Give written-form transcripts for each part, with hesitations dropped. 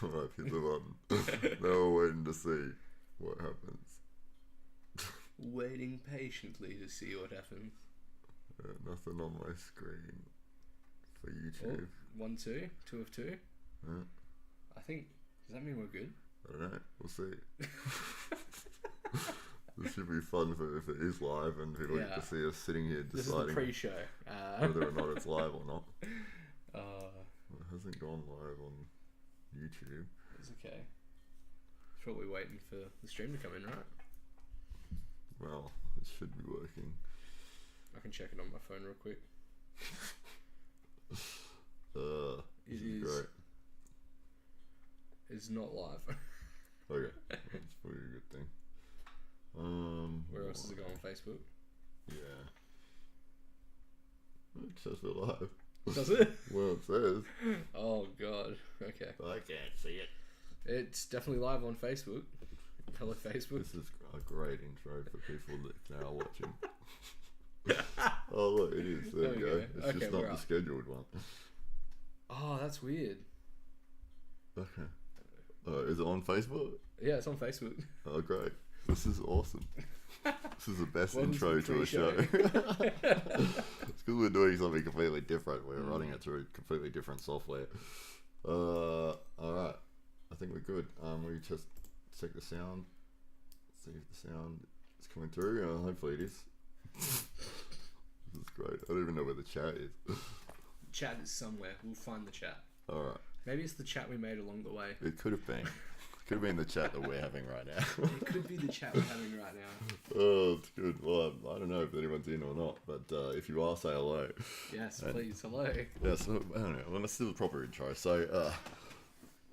Alright, hit the button. Now we're waiting to see what happens. Waiting patiently to see what happens. Nothing on my screen for YouTube. Oh, 1, 2, 2 of 2. Yeah. I think. Does that mean we're good? I don't know. We'll see. This should be fun for if it is live and people get to see us sitting here deciding this is the pre-show. whether or not it's live or not. It hasn't gone live on YouTube. It's okay. It's probably waiting for the stream to come in, right? Well, it should be working. I can check it on my phone real quick. This is great. It's not live. Okay, that's probably a good thing. Where else does it go on Facebook? Yeah. It says we're live. Does it? Well, it says. Oh god. Okay. I can't see it. It's definitely live on Facebook. Hello, Facebook. This is a great intro for people that are watching. Oh look, it is. There we go. It's just not the scheduled one. Oh, that's weird. Okay. Is it on Facebook? Yeah, it's on Facebook. Oh, great. This is awesome. This is the best intro to a show. It's because we're doing something completely different. We're running it through completely different software. Alright. I think we're good. We just check the sound. See if the sound is coming through. Hopefully it is. This is great. I don't even know where the chat is. Chat is somewhere. We'll find the chat. Alright. Maybe it's the chat we made along the way. It could have been. Could have been the chat that we're having right now. It could be the chat we're having right now. Oh, it's good. Well, I don't know if anyone's in or not, but if you are, say hello. Yes, please. Hello. Yeah, so, I don't know. Well, let's do the proper intro. So,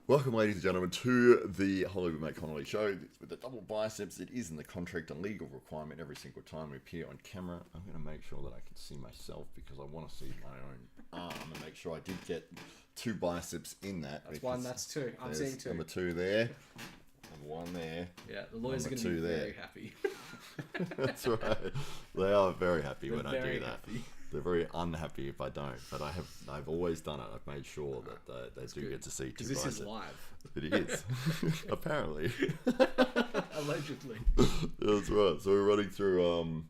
welcome, ladies and gentlemen, to the Hollywood Matt Connelly show. With the double biceps, it is in the contract and legal requirement every single time we appear on camera. I'm going to make sure that I can see myself because I want to see my own arm and make sure I did get 2 biceps in that. That's 1, that's 2. I'm seeing 2. Number 2 there. And 1 there. Yeah, the lawyers are going to be very happy. That's right. They are very happy when I do that. Happy. They're very unhappy if I don't, but I've always done it. I've made sure that they do get to see 2 biceps. Because this is live. It is. Apparently. Allegedly. That's right. So we're running through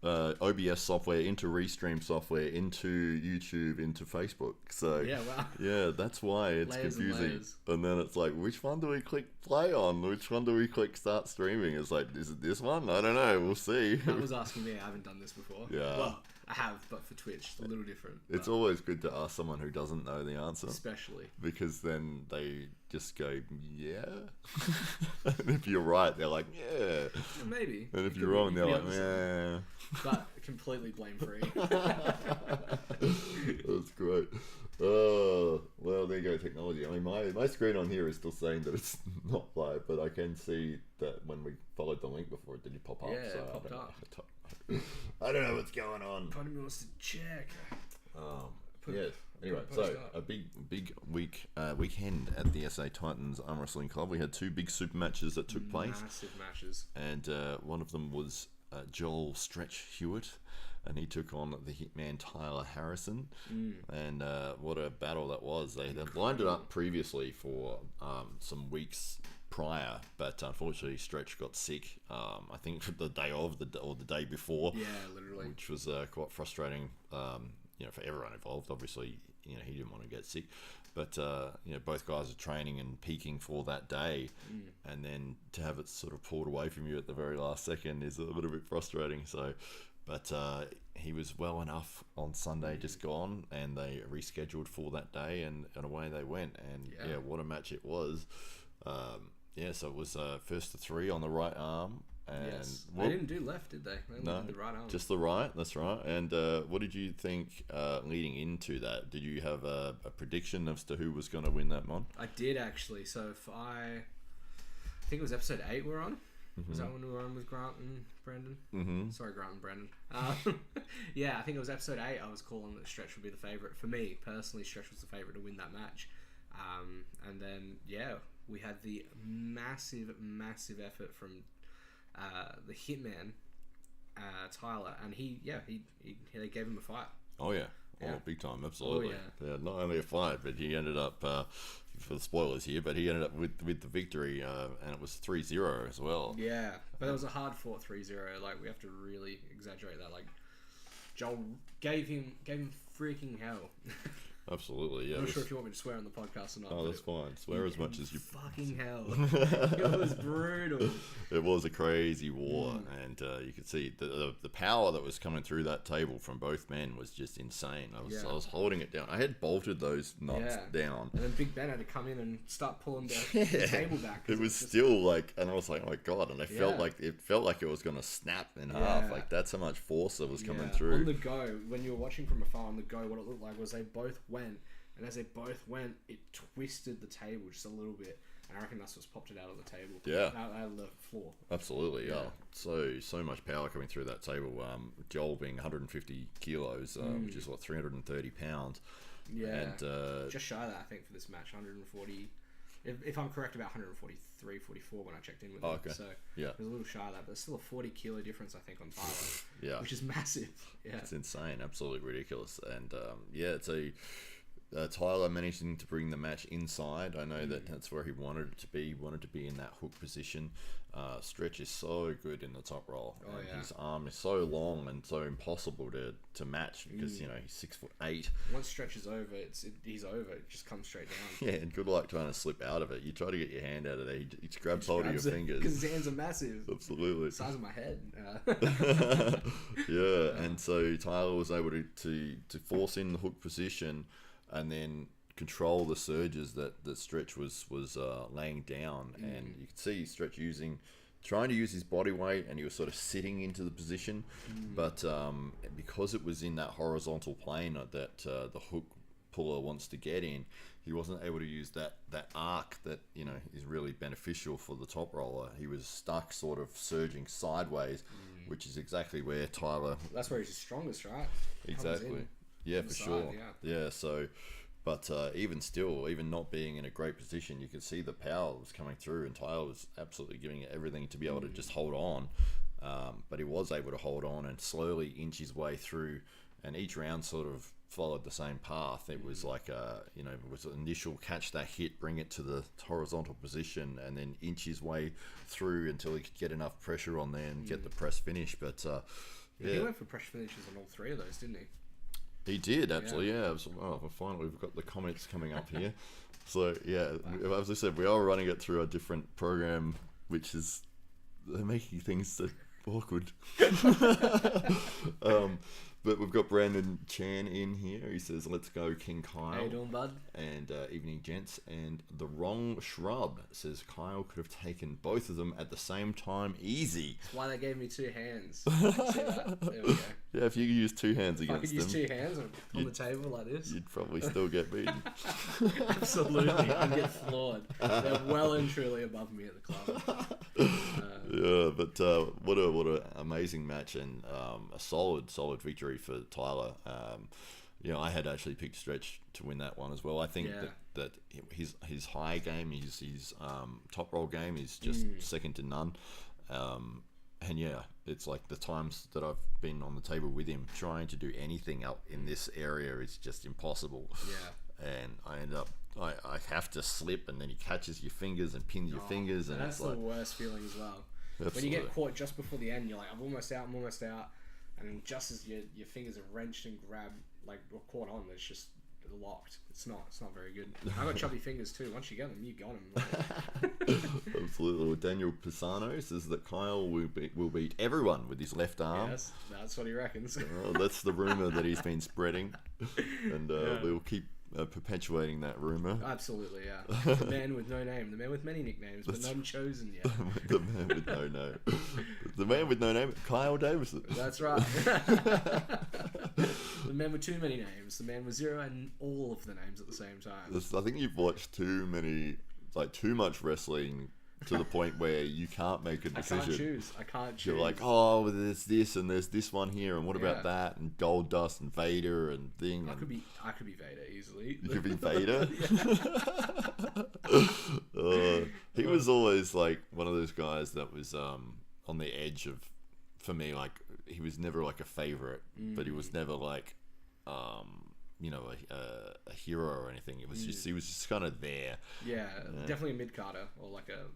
OBS software into Restream software into YouTube into Facebook. So yeah, wow. Yeah, that's why it's layers confusing. And then it's like, which one do we click play on? Which one do we click start streaming? It's like, is it this one? I don't know. We'll see. That was asking me. I haven't done this before. Yeah. Well, I have, but for Twitch, it's a little different. It's always good to ask someone who doesn't know the answer. Especially. Because then they just go, yeah. And if you're right, they're like, yeah. Maybe. And if you're wrong, they're like, yeah. But completely blame free. That's great. Oh, well, there you go, technology. I mean, my screen on here is still saying that it's not live, but I can see that when we followed the link before, it didn't pop up. Yeah, so it popped up. I don't know what's going on. Part of me wants to check. Yes. Anyway, so a big weekend at the SA Titans Arm Wrestling Club. We had 2 big super matches that took place. Massive matches. And one of them was Joel Stretch Hewitt, and he took on the Hitman Tyler Harrison. And what a battle that was. They lined it up previously for some weeks prior, but unfortunately Stretch got sick. I think the day of or the day before. Yeah, literally. Which was quite frustrating. For everyone involved. Obviously, he didn't want to get sick, but both guys are training and peaking for that day, and then to have it sort of pulled away from you at the very last second is a little bit frustrating. So, but he was well enough on Sunday just gone, and they rescheduled for that day, and away they went. And yeah, what a match it was. So it was first to 3 on the right arm. And yes. They didn't do left, did they? They only did the right arm. Just the right, that's right. And what did you think leading into that? Did you have a prediction as to who was going to win that one? I did, actually. So if I think it was episode 8 we're on. Was that when we were on with Grant and Brandon? Sorry, Grant and Brandon. Yeah, I think it was episode 8. I was calling that Stretch would be the favourite. For me, personally, Stretch was the favourite to win that match. And then, we had the massive effort from the Hitman, Tyler, and they gave him a fight. Oh yeah, Yeah. Oh, big time, absolutely. Oh, yeah. Not only a fight, but he ended up, for the spoilers here, but he ended up with the victory, and it was 3-0 as well. Yeah, but it was a hard fought 3-0. Like, we have to really exaggerate that. Like, Joel gave him freaking hell. Absolutely, yeah. I'm not sure if you want me to swear on the podcast or not. Oh, that's fine. Swear as much as you... Fucking hell. It was brutal. It was a crazy war, and you could see the power that was coming through that table from both men was just insane. I was holding it down. I had bolted those nuts down. And then Big Ben had to come in and start pulling the table back. It was still like, and I was like, oh my god, and I felt like it was going to snap in half. Like, that's how much force that was coming through. On the go, when you were watching from afar on the go, what it looked like was they both went, and as they both went, it twisted the table just a little bit. And I reckon that's what's popped it out of the table. Yeah. Out of the floor. Absolutely, yeah. So much power coming through that table. Joel being 150 kilos, which is, 330 pounds. Yeah. And just shy of that, I think, for this match. 140... If I'm correct, about 143, 44 when I checked in with him. Okay. So yeah, it was a little shy of that, but it's still a 40 kilo difference, I think, on Tyler. Yeah. Which is massive. Yeah. It's insane. Absolutely ridiculous. And it's a... Tyler managing to bring the match inside. I know that's where he wanted it to be. He wanted to be in that hook position. Stretch is so good in the top roll. Oh, yeah. His arm is so long and so impossible to match because he's 6'8". Once Stretch is over, he's over. It just comes straight down. Yeah, and good luck trying to slip out of it. You try to get your hand out of there. He just grabs hold of your fingers. Because his hands are massive. Absolutely. The size of my head. Yeah, and so Tyler was able to force in the hook position and then control the surges that Stretch was laying down. And you could see Stretch trying to use his body weight, and he was sort of sitting into the position, but because it was in that horizontal plane that the hook puller wants to get in, he wasn't able to use that arc that is really beneficial for the top roller. He was stuck sort of surging sideways, which is exactly where Tyler... That's where he's strongest, right? Exactly. Yeah, for sure. Yeah, so... But even still, even not being in a great position, you could see the power was coming through, and Tyler was absolutely giving it everything to be able to just hold on. But he was able to hold on and slowly inch his way through, and each round sort of followed the same path. It was like, it was an initial catch that hit, bring it to the horizontal position, and then inch his way through until he could get enough pressure on there and get the press finish. But he went for press finishes on all three of those, didn't he? He did, actually, yeah. Finally, we've got the comments coming up here. So, yeah, as I said, we are running it through a different program, which is making things so awkward. But we've got Brandon Chan in here. He says, "Let's go, King Kyle." How you doing, bud? And evening, gents. And the wrong shrub says Kyle could have taken both of them at the same time. Easy. That's why they gave me two hands. See that? There we go. Yeah, if you could use two hands against them. I could use two hands on the table like this. You'd probably still get beaten. Absolutely. I'd get floored. They're well and truly above me at the club. Yeah, but what a amazing match, and a solid victory for Tyler. I had actually picked Stretch to win that one as well. I think that his high game, his top roll game is just second to none. And yeah, it's like the times that I've been on the table with him trying to do anything up in this area is just impossible. Yeah. And I end up, I have to slip, and then he catches your fingers and pins your fingers, and that's it's like the worst feeling as well. Absolutely. When you get caught just before the end, you're like, I'm almost out, and then just as your fingers are wrenched and grabbed, like, or caught on, it's just locked. It's not very good. I got chubby fingers too. Once you get them, you got them. Like. Absolutely. Well, Daniel Pisano says that Kyle will beat everyone with his left arm. Yes, that's what he reckons. That's the rumor that he's been spreading, and we'll keep perpetuating that rumor. Absolutely, yeah. The man with no name, the man with many nicknames, but none chosen yet. The man with no name. The man with no name, Kyle Davison. That's right. The man with too many names, the man with zero and all of the names at the same time. I think you've watched too much wrestling to the point where you can't make a decision. I can't choose. You're like, oh, there's this and there's this one here, and what about that, and Goldust and Vader and thing. I could be Vader easily. You could be Vader. He was always like one of those guys that was on the edge of, for me, like he was never like a favorite, but he was never like a hero or anything. It was just he was just kind of there. Yeah, definitely a mid-carder or like a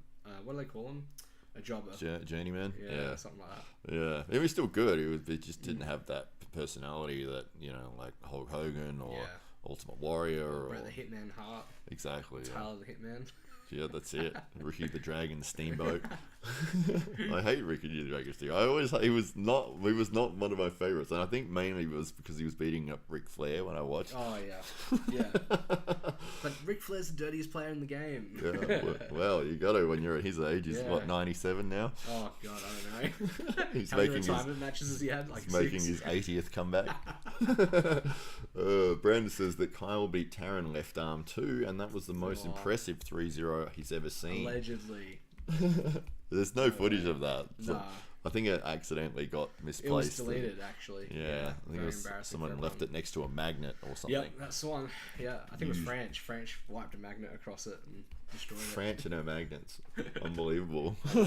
what do they call him? A jobber. Journeyman. Yeah, something like that. Yeah, he was still good. He just didn't have that personality that like Hulk Hogan or Ultimate Warrior or Bret the Hitman Hart. Exactly. Tyler the Hitman. Yeah, that's it. Ricky the Dragon Steamboat. I hate Ricky the Dragon Steamboat. He was not one of my favorites, and I think mainly it was because he was beating up Ric Flair when I watched. Oh yeah. But Ric Flair's the dirtiest player in the game. Well, you got to when you're at his age. He's what, 97 now? Oh god, I don't know. He's How many making retirement matches has he had? Like he's making his 80th comeback. Brandon says that Kyle beat Taron left arm too, and that was the most impressive 3-0 he's ever seen. Allegedly. There's no footage of that. So Nah. I think it accidentally got misplaced. It was deleted, actually. Yeah, I think it was someone left it next to a magnet or something. Yep, that's the one. Yeah, I think it was French. French wiped a magnet across it and destroyed it. French and her magnets. Unbelievable. She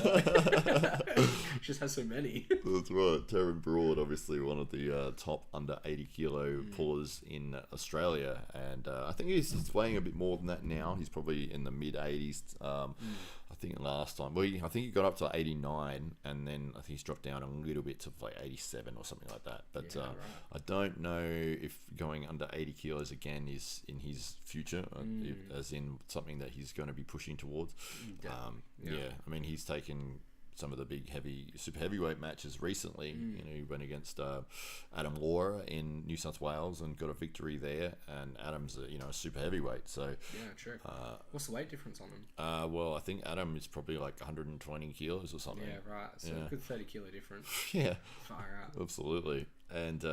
just has so many. That's right. Taryn Broad, obviously one of the top under 80 kilo pullers in Australia, and I think he's weighing a bit more than that now. He's probably in the mid 80s. I think last time, I think he got up to 89, and then I think he's dropped down a little bit to like 87 or something like that. But right. I don't know if going under 80 kilos again is in his future, as in something that he's going to be pushing towards. Yeah, I mean, he's taken some of the big super heavyweight matches recently. He went against Adam Law in New South Wales and got a victory there, and Adam's a super heavyweight, so yeah, true. What's the weight difference on him? Well, I think Adam is probably like 120 kilos or something. Yeah, right. So a good 30 kilo difference. Yeah, far out. Absolutely. And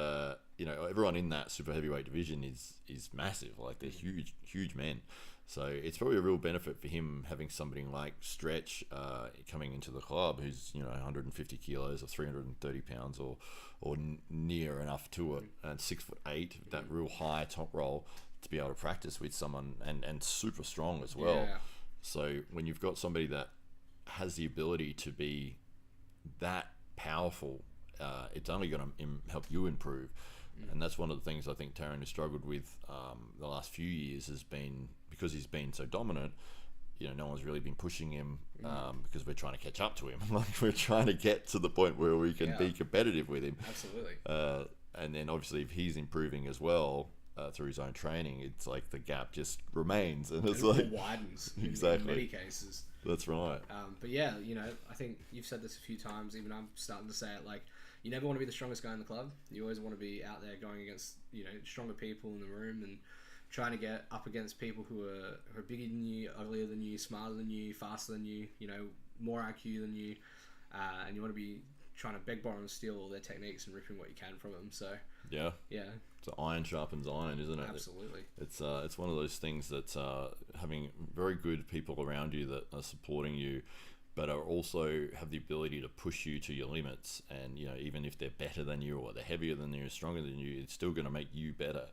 everyone in that super heavyweight division is massive. Like, they're huge men. So it's probably a real benefit for him having somebody like Stretch coming into the club who's 150 kilos or 330 pounds or near enough to it, and 6'8", that real high top roll, to be able to practice with someone and super strong as well. Yeah. So when you've got somebody that has the ability to be that powerful, it's only going to help you improve. And that's one of the things I think Taron has struggled with the last few years, has been because he's been so dominant. No one's really been pushing him because we're trying to catch up to him. Like, we're trying to get to the point where we can be competitive with him. Absolutely. And then obviously if he's improving as well through his own training, it's like the gap just remains, and it's like widens. Exactly. In many cases. That's right. But yeah, I think you've said this a few times. Even I'm starting to say it. Like, you never want to be the strongest guy in the club. You always want to be out there going against stronger people in the room and trying to get up against people who are bigger than you, uglier than you, smarter than you, faster than you, more IQ than you, and you want to be trying to beg, borrow, and steal all their techniques and ripping what you can from them. So yeah. So iron sharpens iron, isn't it? Absolutely. It's one of those things that having very good people around you that are supporting you, but are also have the ability to push you to your limits, and even if they're better than you or they're heavier than you or stronger than you, it's still going to make you better,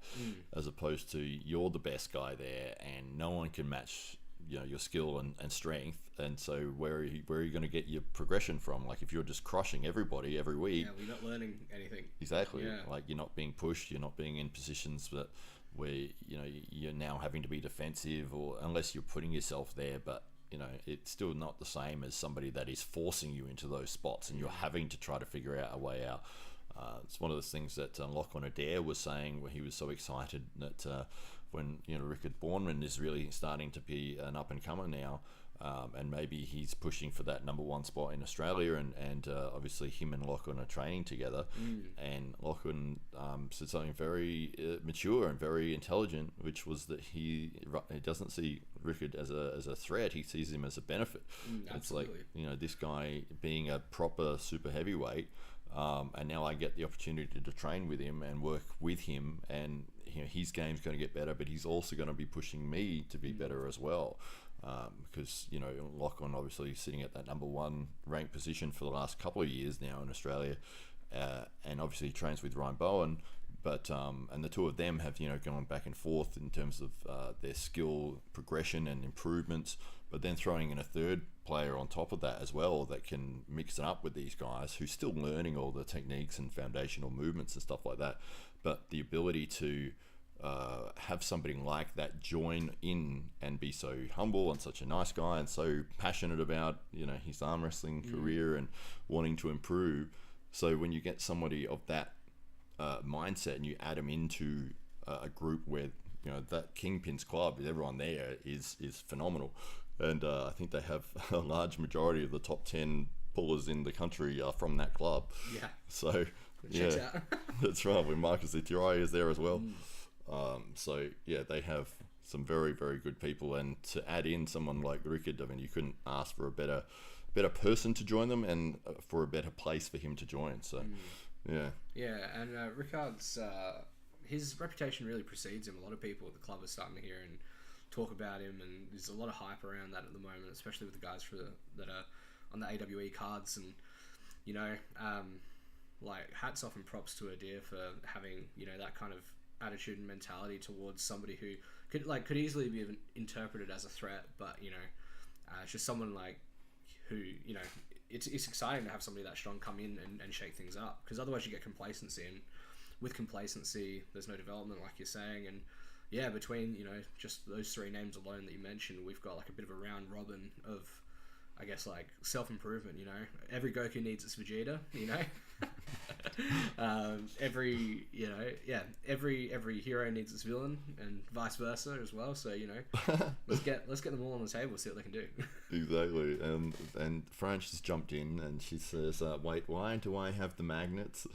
as opposed to you're the best guy there and no one can match your skill and strength, and so where are you going to get your progression from? Like, if you're just crushing everybody every week, we're not learning anything. Exactly. Like, you're not being pushed, you're not being in positions where you're now having to be defensive, or unless you're putting yourself there, but it's still not the same as somebody that is forcing you into those spots and you're having to try to figure out a way out. It's one of those things that Lachlan Adair was saying, where he was so excited that when Rickard Bourneman is really starting to be an up and comer now, and maybe he's pushing for that number one spot in Australia, and obviously him and Lachlan are training together, and Lachlan said something very mature and very intelligent, which was that he doesn't see Rickard as a threat, he sees him as a benefit. It's like, this guy being a proper super heavyweight, and now I get the opportunity to train with him and work with him, and his game's going to get better, but he's also going to be pushing me to be better as well. Because Lachlan obviously sitting at that number one ranked position for the last couple of years now in Australia, and obviously he trains with Ryan Bowen, but and the two of them have gone back and forth in terms of their skill progression and improvements, but then throwing in a third player on top of that as well that can mix it up with these guys who's still learning all the techniques and foundational movements and stuff like that, but the ability to have somebody like that join in and be so humble and such a nice guy and so passionate about, you know, his arm wrestling career and wanting to improve. So when you get somebody of that mindset and you add them into a group where, you know, that Kingpin's club, everyone there is phenomenal. And I think they have a large majority of the top 10 pullers in the country are from that club. Yeah. So, Checks yeah, out. that's right. When Marcus Itirai is there as well. So, yeah, they have some very, very good people. And to add in someone like Rickard, I mean, you couldn't ask for a better person to join them and for a better place for him to join. So, yeah. Yeah, and Rickard's... his reputation really precedes him. A lot of people at the club are starting to hear and talk about him, and there's a lot of hype around that at the moment, especially with the guys that are on the AWE cards. And, you know, like, hats off and props to Adir for having, you know, that kind of attitude and mentality towards somebody who could easily be interpreted as a threat, but, you know, it's just someone like who, you know, it's exciting to have somebody that strong come in and shake things up, because otherwise you get complacency, and with complacency there's no development, like you're saying. And yeah, between, you know, just those three names alone that you mentioned, we've got like a bit of a round robin of, I guess, like self-improvement. You know, every Goku needs its Vegeta, you know. Every hero needs its villain, and vice versa as well. So, you know, let's get them all on the table, see what they can do. Exactly. And Franch just jumped in and she says, wait, why do I have the magnets?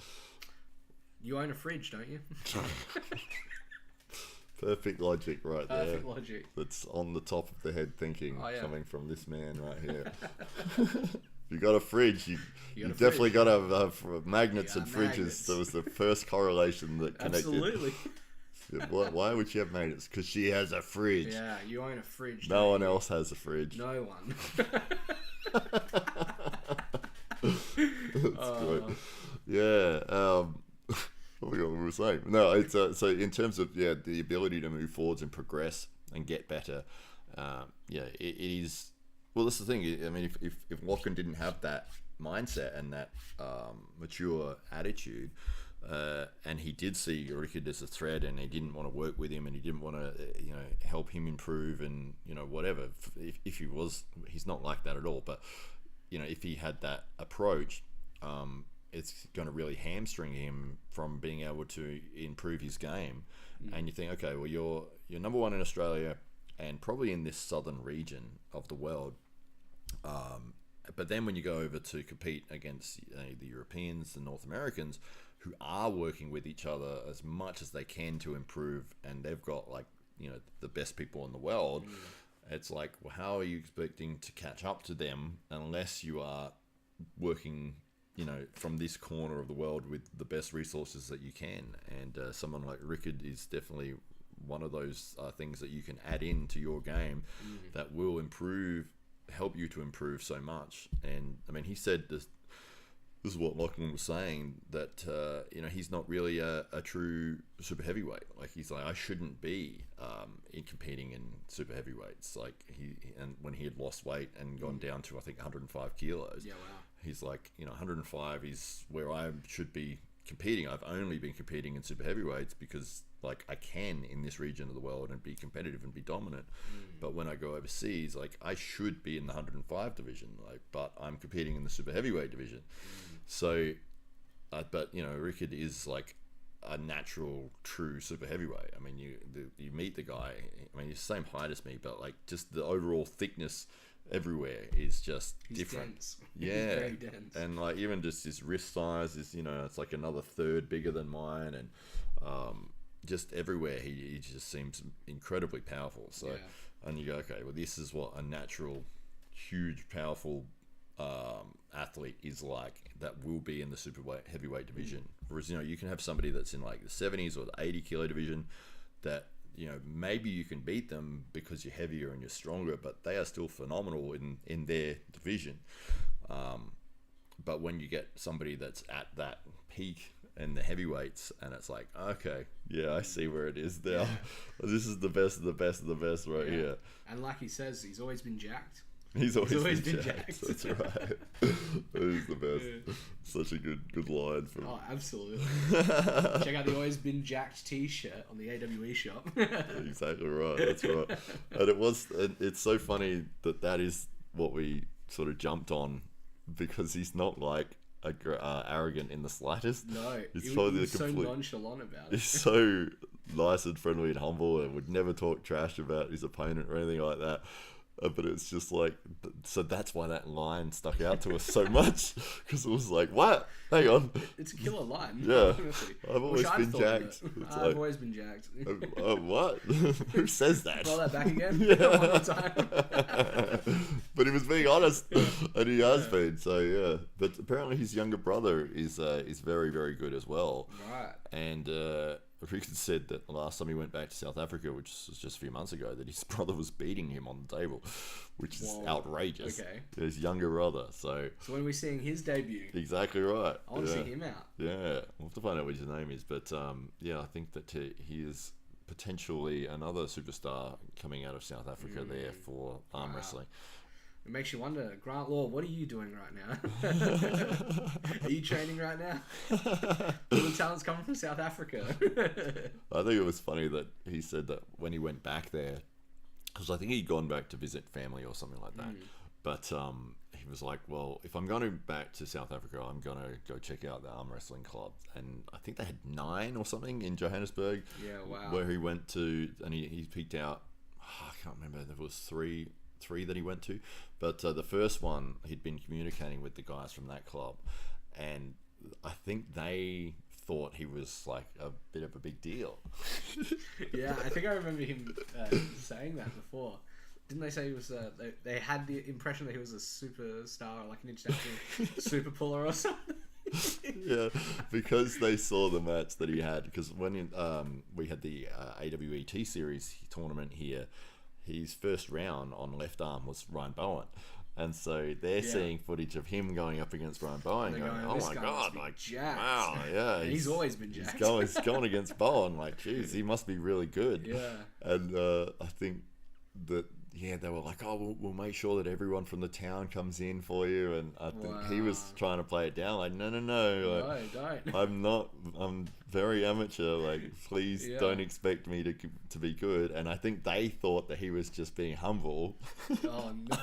You own a fridge, don't you? Perfect logic right there. Perfect logic. That's on the top of the head thinking, coming from this man right here. If you got a fridge, you definitely got to have magnets and fridges. Magnets. That was the first correlation that connected. Absolutely. Why would she have magnets? Because she has a fridge. Yeah, you own a fridge. No one else has a fridge. No one. That's good. Yeah. I forgot what we were saying. No, it's so in terms of the ability to move forwards and progress and get better. It is. Well, that's the thing. I mean, if Lachlan didn't have that mindset and that mature attitude, and he did see Rickard as a threat, and he didn't want to work with him, and he didn't want to, help him improve, and whatever. If he was, he's not like that at all. But if he had that approach, it's going to really hamstring him from being able to improve his game. And you think, okay, well, you're number one in Australia and probably in this southern region of the world. But then when you go over to compete against the Europeans, the North Americans, who are working with each other as much as they can to improve, and they've got the best people in the world, it's like, well, how are you expecting to catch up to them unless you are working from this corner of the world with the best resources that you can? And someone like Rickard is definitely one of those things that you can add into your game that will help you to improve so much. And I mean, he said this is what Lachlan was saying, that he's not really a true super heavyweight. Like, he's like, I shouldn't be in competing in super heavyweights. Like, and when he had lost weight and gone down to, I think, 105 kilos. Yeah, wow. He's like, 105 is where I should be competing. I've only been competing in super heavyweights because, like, I can in this region of the world and be competitive and be dominant. But when I go overseas, like, I should be in the 105 division, like, but I'm competing in the super heavyweight division. So, but Rickard is like a natural, true super heavyweight. I mean, you meet the guy. I mean, he's the same height as me, but like, just the overall thickness everywhere is just different. Dense. Yeah, He's very dense. And like, even just his wrist size is, it's like another third bigger than mine, and just everywhere he just seems incredibly powerful. So, and you go, okay, well, this is what a natural, huge, powerful athlete is like, that will be in the super heavyweight division. Whereas you can have somebody that's in like the 70s or the 80 kilo division that maybe you can beat them because you're heavier and you're stronger, but they are still phenomenal in their division. But when you get somebody that's at that peak in the heavyweights, and it's like, okay, I see where it is now. This is the best of the best of the best right here. And like he says, he's always been jacked. He's always been jacked. jacked. That's right. That is the best. Yeah. Such a good line from. Oh, absolutely. Check out the Always Been Jacked T-shirt on the AWE shop. Exactly right. That's right. And it's so funny that is what we sort of jumped on, because he's not like arrogant in the slightest. No, he's probably so nonchalant about it. He's so nice and friendly and humble, and would never talk trash about his opponent or anything like that. But it's just like, so that's why that line stuck out to us so much, because it was like, what? Hang on. It's a killer line. Yeah. Honestly. I've always been jacked. I've always been jacked. What? Who says that? Roll that back again? Yeah. One more time. But he was being honest, and he has been, so yeah. But apparently his younger brother is very, very good as well. Right. And Rickard said that the last time he went back to South Africa, which was just a few months ago, that his brother was beating him on the table, which is outrageous. Okay. His younger brother. So when are we seeing his debut? Exactly right. I want to see him out. Yeah. We'll have to find out what his name is. But yeah, I think that he is potentially another superstar coming out of South Africa there for arm wrestling. It makes you wonder, Grant Law, what are you doing right now? Are you training right now? All the talent's coming from South Africa. I think it was funny that he said that when he went back there, because I think he'd gone back to visit family or something like that. But he was like, well, if I'm going back to South Africa, I'm going to go check out the arm wrestling club. And I think they had 9 or something in Johannesburg. Yeah, wow. Where he went to, and he picked out, I can't remember, there was three that he went to, but the first one he'd been communicating with the guys from that club, and I think they thought he was like a bit of a big deal. Yeah, I think I remember him saying that before. Didn't they say he was? They had the impression that he was a superstar, like an international super puller or something. Yeah, because they saw the match that he had. Because when we had the AWET series tournament here, his first round on left arm was Ryan Bowen. And so they're seeing footage of him going up against Ryan Bowen, going, oh my God, like, jacked. Wow, yeah. He's always been jacked. He's going against Bowen, like, geez, he must be really good. Yeah. And I think that, they were like, oh, we'll make sure that everyone from the town comes in for you. And I think he was trying to play it down, like, no. Like, don't. I'm very amateur, like, please don't expect me to be good. And I think they thought that he was just being humble. Oh, no.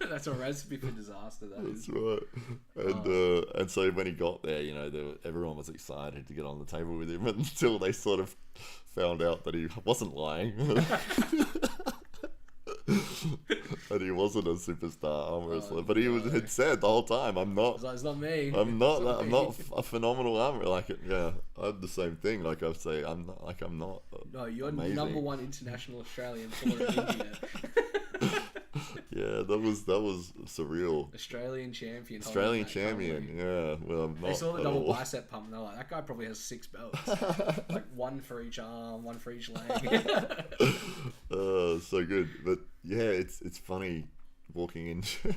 That's a recipe for disaster, That's right. And so when he got there, everyone was excited to get on the table with him until they sort of found out that he wasn't lying. And he wasn't a superstar arm wrestler, but he had said the whole time, "I'm not. It's not me. I'm not a phenomenal arm wrestler." Like, I'm the same thing. Like I say, I'm not. No, you're amazing. number 1 international Australian puller in India. Yeah, that was surreal. Australian champion. Yeah. Well, I'm not. They saw the double bicep pump and they're like, that guy probably has 6 belts. Like 1 for each arm, 1 for each leg. So good. But yeah, it's funny walking into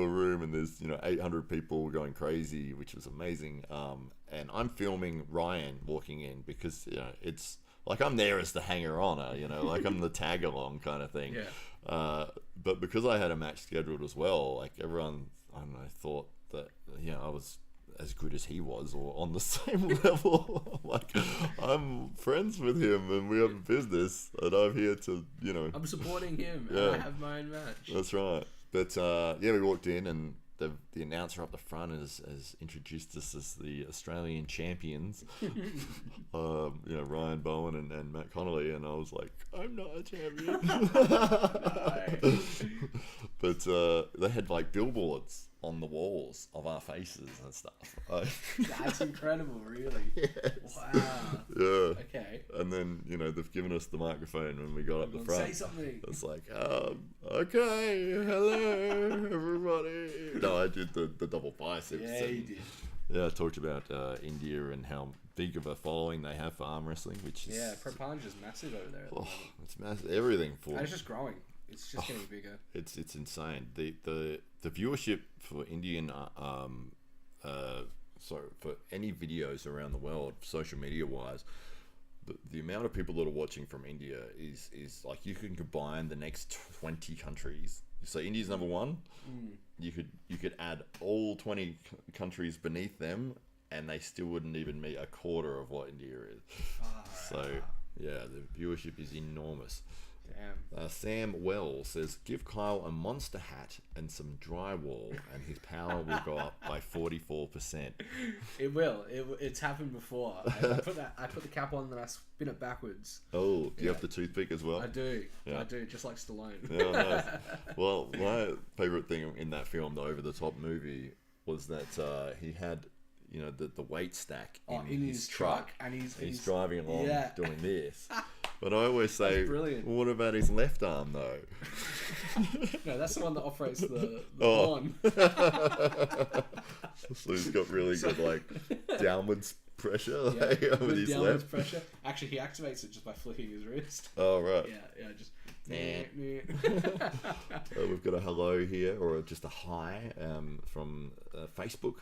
a room and there's 800 people going crazy, which was amazing. And I'm filming Ryan walking in because it's like I'm there as the hanger-oner, like I'm the tag-along kind of thing. Yeah. But because I had a match scheduled as well, like everyone, I don't know, thought that I was as good as he was or on the same level. Like, I'm friends with him and we have a business and I'm here to, I'm supporting him and I have my own match. That's right. But we walked in and the announcer up the front has introduced us as the Australian champions. Ryan Bowen and Matt Connelly, and I was like, I'm not a champion. But they had like billboards on the walls of our faces and stuff. That's incredible, really. Yes. Wow. Yeah. Okay. And then, they've given us the microphone when we got up the front. Say something. It's like, okay, hello, everybody. No, I did the double biceps. Yeah, you did. Yeah, I talked about India and how big of a following they have for arm wrestling, which is... Yeah, Prepanj is massive over there at the moment. It's massive. Everything for... And it's just growing. It's just getting bigger. It's insane. The viewership for Indian for any videos around the world, social media wise, the amount of people that are watching from India is like you can combine the next 20 countries. So India's number one. You could add all 20 countries beneath them, and they still wouldn't even meet a quarter of what India is. So yeah, the viewership is enormous. Damn. Sam Wells says, give Kyle a monster hat and some drywall and his power will go up by 44%. It will. It's happened before. I put the cap on, then I spin it backwards. Oh, do you have the toothpick as well? I do. Yeah. I do, just like Stallone. Yeah, nice. Well, my favourite thing in that film, the over-the-top movie, was that he had, you know, the weight stack in his truck, and he's driving along doing this. But I always say, well, brilliant. what about his left arm though? No, that's the one that operates the lawn. So he's got really good like downwards pressure over his downwards left. pressure. Actually, he activates it just by flicking his wrist. Oh right. Yeah, just. We've got a hello here, or just a hi from Facebook.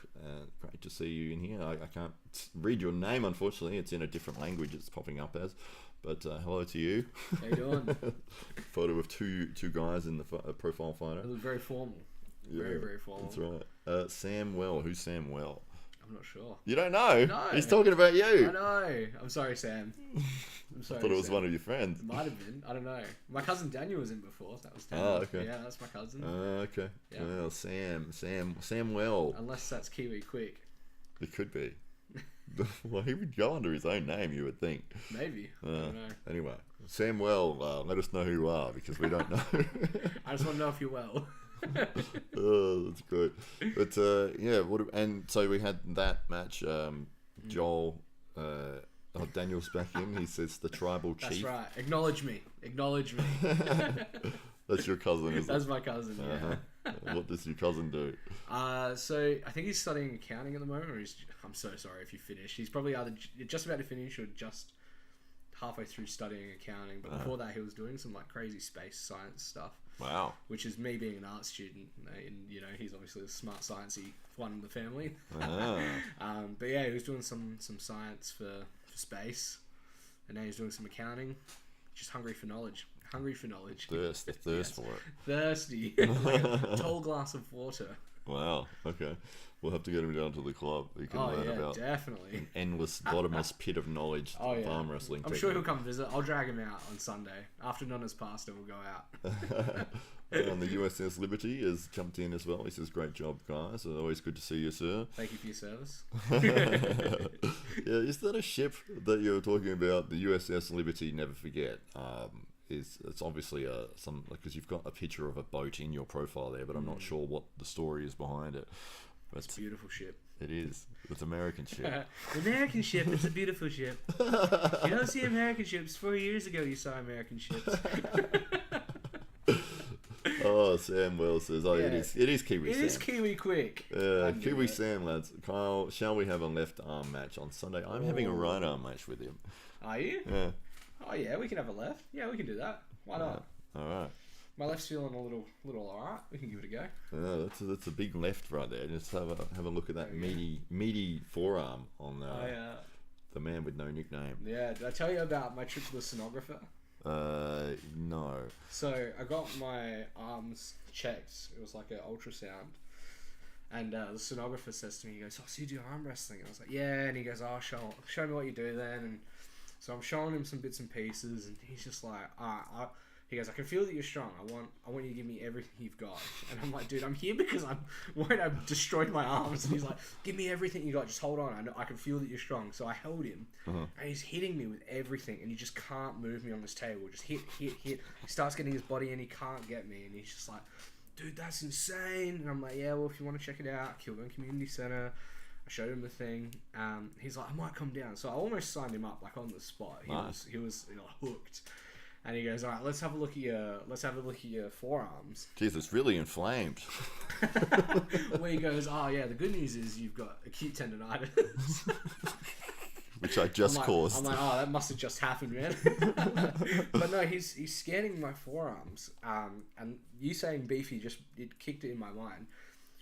Great to see you in here. I can't read your name, unfortunately. It's in a different language. It's popping up as. But hello to you. How you doing? Photo of two guys in the profile photo. It looked very formal. Yeah, Very formal. That's right. Sam Well. Who's Sam Well? I'm not sure. You don't know? No. He's talking about you. I know. I'm sorry, Sam. I'm sorry. I thought it was Sam. one of your friends. It might have been. I don't know. My cousin Daniel was in before. So that was Daniel. Oh, okay. Yeah, that's my cousin. Okay. Yeah. Well, Sam Well. Unless that's Kiwi Quick. It could be. Well, he would go under his own name, you would think. Maybe. I don't know. Anyway, Sam Well, let us know who you are, because we don't know. I just want to know if you're well. Oh, that's good. But yeah, and so we had that match. Joel, Daniel's back in. He says the tribal chief. That's right. Acknowledge me. That's your cousin, isn't it? That's my cousin. Yeah. What does your cousin do? So I think he's studying accounting at the moment, or I'm so sorry if you finished. He's probably either just about to finish or just halfway through studying accounting. But before that, he was doing some like crazy space science stuff. Wow. Which is me being an art student, and you know he's obviously the smart sciencey one in the family. But yeah, he was doing some science for space, and now he's doing some accounting. Just hungry for knowledge. Thirst Yes. for it. Thirsty. Like a tall glass of water. Wow. Okay. We'll have to get him down to the club. He can learn about definitely. an endless, bottomless pit of knowledge. Farm wrestling. I'm sure he'll come visit. I'll drag him out on Sunday after Nonna's pasta. We'll go out. And the USS Liberty has jumped in as well. He says, "Great job, guys. Always good to see you, sir." Thank you for your service. Yeah, is that a ship that you're talking about? The USS Liberty. Never forget. It's obviously some, because you've got a picture of a boat in your profile there, but I'm not sure what the story is behind it. But It's a beautiful ship. it is. It's American ship. American ship. It's a beautiful ship. You don't see American ships. 4 years ago, you saw American ships. Oh, Sam Wells says, "Oh, it is Kiwi Sam. It is Kiwi Quick." Kiwi Sam, lads. Kyle, shall we have a left arm match on Sunday? I'm having a right arm match with him. Are you? Yeah. Oh yeah, we can have a left. Yeah, we can do that. Why not? All right. My left's feeling a little alright. We can give it a go. Yeah, that's a big left right there. Just have a look at that meaty forearm on the man with no nickname. Yeah, did I tell you about my trip to the sonographer? No. So I got my arms checked. It was like an ultrasound. And the sonographer says to me, he goes, "Oh, so you do arm wrestling?" And I was like, "Yeah." And he goes, "Oh, show me what you do then." And so I'm showing him some bits and pieces, and he's just like, he goes, "I can feel that you're strong. I want you to give me everything you've got." And I'm like, "Dude, I'm here because I'm worried I've destroyed my arms." And he's like, "Give me everything you got. Just hold on. I can feel that you're strong." So I held him, and he's hitting me with everything, and he just can't move me on this table. Just hit. He starts getting his body, and he can't get me, and he's just like, "Dude, that's insane." And I'm like, "Yeah, well, if you want to check it out, Kilburn Community Centre." I showed him the thing. He's like, "I might come down." So I almost signed him up, like on the spot. He was hooked. And he goes, "All right, let's have a look at your forearms." Jeez, it's really inflamed. Where he goes, "Oh yeah, the good news is you've got acute tendonitis." Which I just caused. I'm like, "Oh, that must have just happened, man." But no, he's scanning my forearms. And you saying beefy it kicked it in my mind.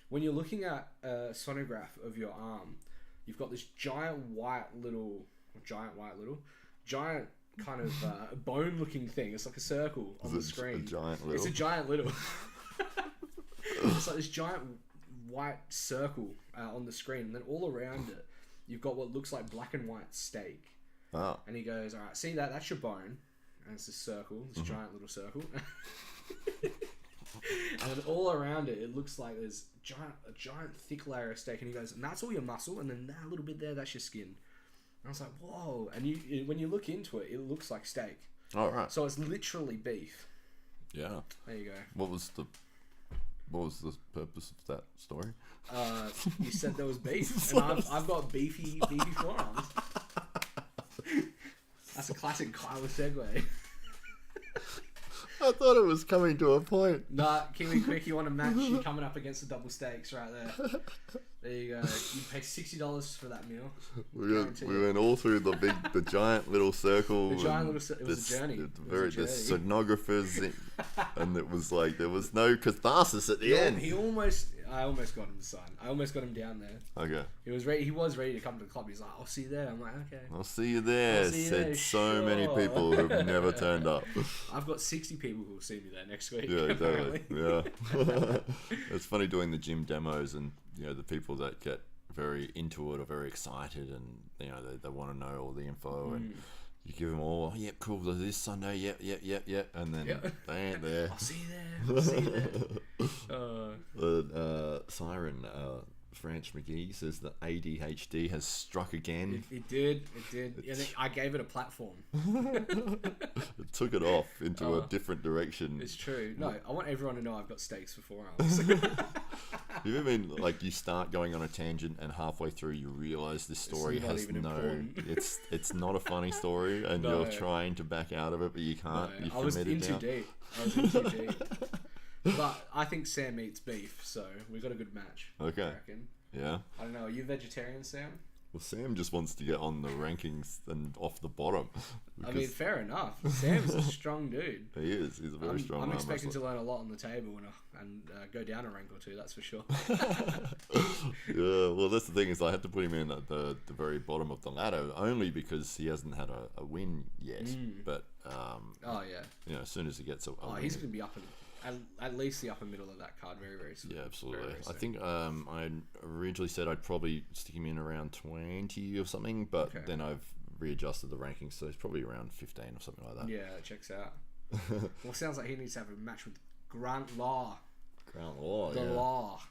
When you're looking at a sonograph of your arm, you've got this giant white little giant kind of bone-looking thing. It's like a circle on the screen. It's a giant little. It's like this giant white circle on the screen, and then all around it, you've got what looks like black and white steak. Oh. And he goes, "All right, see that? That's your bone." And it's this circle, this giant little circle. And then all around it, it looks like there's a giant thick layer of steak. And he goes, "And that's all your muscle, and then that little bit there, that's your skin." And I was like, "Whoa!" And when you look into it, it looks like steak. All right. So it's literally beef. Yeah. There you go. What was the purpose of that story? You said there was beef, and I've got beefy forearms. That's a classic Kyle segue. I thought it was coming to a point. Nah, Kiwi Quick, you want a match? You're coming up against the double steaks right there. There you go. You pay $60 for that meal. We went all through the giant little circle. The giant little circle. It was a journey. The sonographers, and it was like there was no catharsis at the end. I almost got him to sign. I almost got him down there. Okay. He was ready. He was ready to come to the club. He's like, "I'll see you there." I'm like, "Okay." I'll see you there. Said so many people who've never turned up. I've got 60 people who will see me there next week. Yeah, exactly. Yeah. It's funny doing the gym demos, and the people that get very into it are very excited, and they want to know all the info, and you give them all, "Yep, cool, this Sunday, yep, and then they ain't there. I'll see you there. Siren, French McGee says that ADHD has struck again. It did. I gave it a platform. It took it off into a different direction. It's true. No, I want everyone to know I've got steaks for forearms. You ever been like you start going on a tangent and halfway through you realize this story has it's not a funny story, and you're trying to back out of it but you can't. I was in too deep. But I think Sam eats beef, so we've got a good match. Okay. I reckon. Yeah. I don't know. Are you vegetarian, Sam? Well, Sam just wants to get on the rankings and off the bottom. I mean, fair enough. Sam's a strong dude. He is. He's a very strong I'm expecting wrestler. to learn a lot on the table and go down a rank or two, that's for sure. Yeah, well, that's the thing is I had to put him in at the very bottom of the ladder only because he hasn't had a win yet. But, oh, yeah. As soon as he gets a win, he's going to be up at least the upper middle of that card very, very soon. Yeah, absolutely. Very, very soon. I think I originally said I'd probably stick him in around 20 or something, but then I've readjusted the rankings, so he's probably around 15 or something like that. Yeah, that checks out. Well, sounds like he needs to have a match with Grant Law. Grant Law, The Law.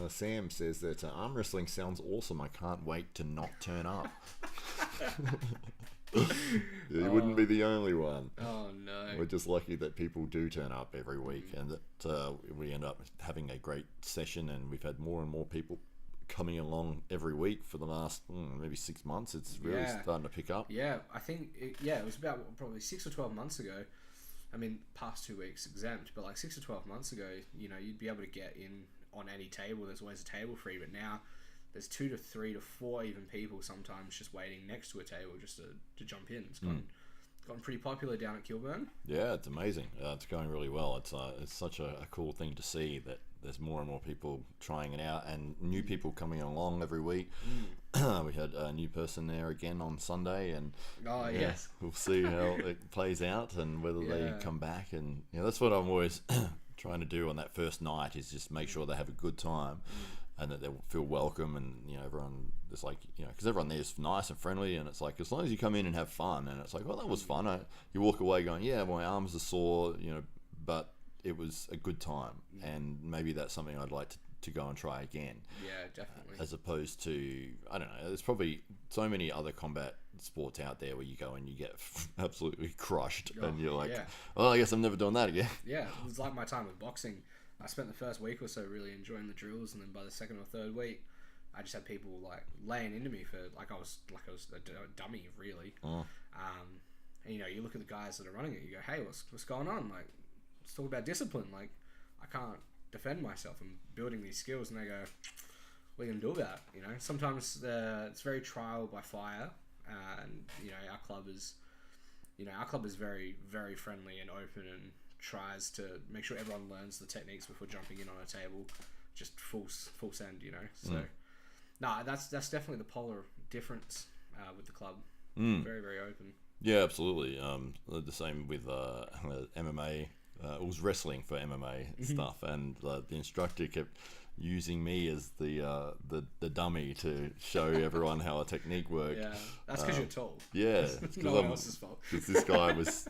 Sam says that arm wrestling sounds awesome. I can't wait to not turn up. You wouldn't be the only one. Oh no. We're just lucky that people do turn up every week, and that we end up having a great session, and we've had more and more people coming along every week for the last maybe 6 months. It's really starting to pick up. Yeah, I think it was about probably 6 or 12 months ago. I mean, past 2 weeks exempt, but like 6 or 12 months ago, you'd be able to get in on any table. There's always a table free, but now there's 2 to 3 to 4 even people sometimes just waiting next to a table just to jump in. It's gotten pretty popular down at Kilburn. Yeah, it's amazing. It's going really well. It's such a cool thing to see that there's more and more people trying it out and new people coming along every week. We had a new person there again on Sunday, and yes, we'll see how it plays out and whether they come back. And that's what I'm always trying to do on that first night is just make sure they have a good time. And that they feel welcome, and everyone is like, because everyone there is nice and friendly, and it's like as long as you come in and have fun, and it's like, well, that was fun. You walk away going, yeah, my arms are sore, but it was a good time, and maybe that's something I'd like to go and try again. Yeah, definitely. As opposed to, I don't know, there's probably so many other combat sports out there where you go and you get absolutely crushed, and you're like, well, I guess I'm never doing that again. Yeah, it was like my time with boxing. I spent the first week or so really enjoying the drills, and then by the second or third week, I just had people like laying into me for like I was a dummy really. And you look at the guys that are running it, you go, hey, what's going on? Like, let's talk about discipline. Like, I can't defend myself. I'm building these skills, and they go, what are you gonna do about it? Sometimes it's very trial by fire, and our club is very, very friendly and open and tries to make sure everyone learns the techniques before jumping in on a table, just full send, So, no, that's definitely the polar difference with the club. Very, very open. Yeah, absolutely. The same with MMA. It was wrestling for MMA stuff, and the instructor kept using me as the dummy to show everyone how a technique worked. Yeah, that's because you're tall. Yeah, It's no one else's fault. Because this guy was,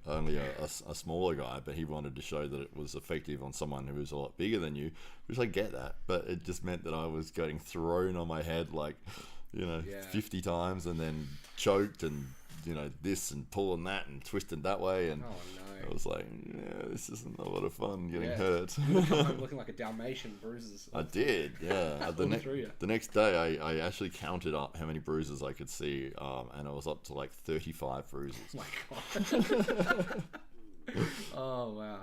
only a smaller guy, but he wanted to show that it was effective on someone who was a lot bigger than you, which I get that, but it just meant that I was getting thrown on my head 50 times and then choked and this and pulling that and twisting that way, and I was like, this isn't a lot of fun getting hurt. You come home looking like a Dalmatian, bruises. I did, yeah. The next day, I actually counted up how many bruises I could see, and I was up to like 35 bruises. Oh my god. Oh wow.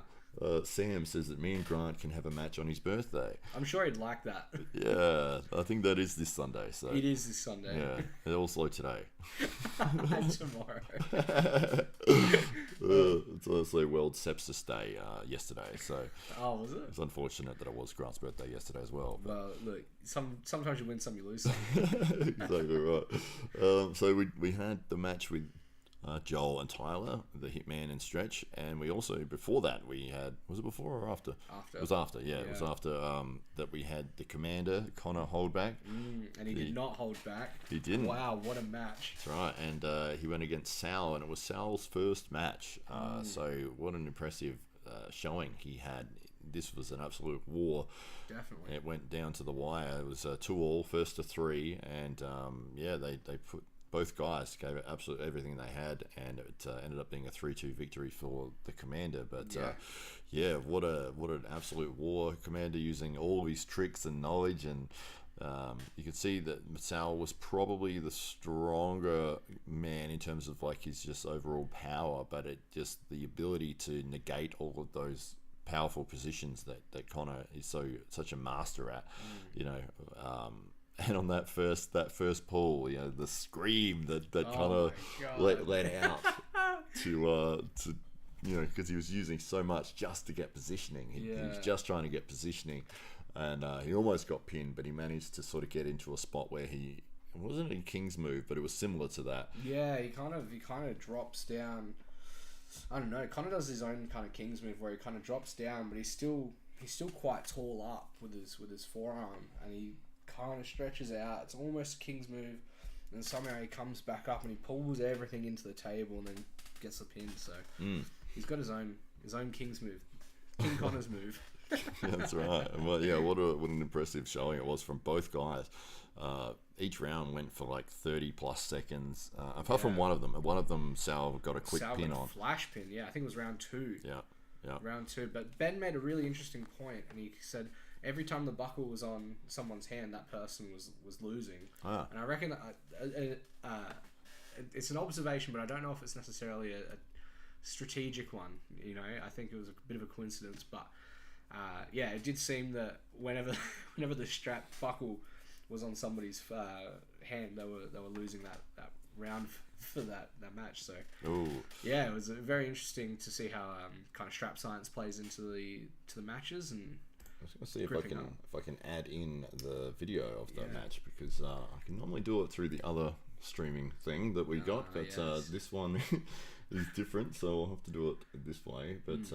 Sam says that me and Grant can have a match on his birthday. I'm sure he'd like that. Yeah, I think that is this Sunday. So it is this Sunday. Yeah, and also today. Tomorrow. It's also World Sepsis Day yesterday. So was it? It's unfortunate that it was Grant's birthday yesterday as well. Well, look, sometimes you win some, you lose some. Exactly right. So we had the match with Joel and Tyler, the Hitman and Stretch, and we also, before that, we had, was it before or after? After. It was after, yeah. It was after that we had the Commander, Connor, hold back. And he did not hold back. He didn't. Wow, what a match. That's right, and he went against Sal, and it was Sal's first match, so what an impressive showing he had. This was an absolute war. Definitely. It went down to the wire. It was 2-2, first to 3, and they put, both guys gave it absolutely everything they had, and it ended up being a 3-2 victory for the Commander. But what an absolute war. Commander using all his tricks and knowledge, and you could see that Sal was probably the stronger man in terms of like his just overall power, but it just the ability to negate all of those powerful positions that Connor is such a master at, and on that first pull, the scream that Connor let out to because he was using so much just to get positioning. He was just trying to get positioning, and he almost got pinned, but he managed to sort of get into a spot where it wasn't a King's move, but it was similar to that. Yeah, he kind of drops down. I don't know. Connor does his own kind of King's move where he kind of drops down, but he's still quite tall up with his forearm, and he kind of stretches out. It's almost a King's move, and somehow he comes back up and he pulls everything into the table and then gets the pin. So he's got his own King's move, King Connor's move. That's right. Well, yeah, what an impressive showing it was from both guys. Each round went for like 30 plus seconds. Apart from one of them, Sal got a quick pin on. Flash pin. Yeah, I think it was round 2. Yeah. Round 2. But Ben made a really interesting point, and he said every time the buckle was on someone's hand, that person was losing. And I reckon it's an observation, but I don't know if it's necessarily a strategic one. I think it was a bit of a coincidence, but it did seem that whenever the strap buckle was on somebody's hand, they were losing that round for that match. So it was very interesting to see how kind of strap science plays into the matches. And I was going to see if I can add in the video of that match, because I can normally do it through the other streaming thing that we got, but this one is different, so I'll have to do it this way. But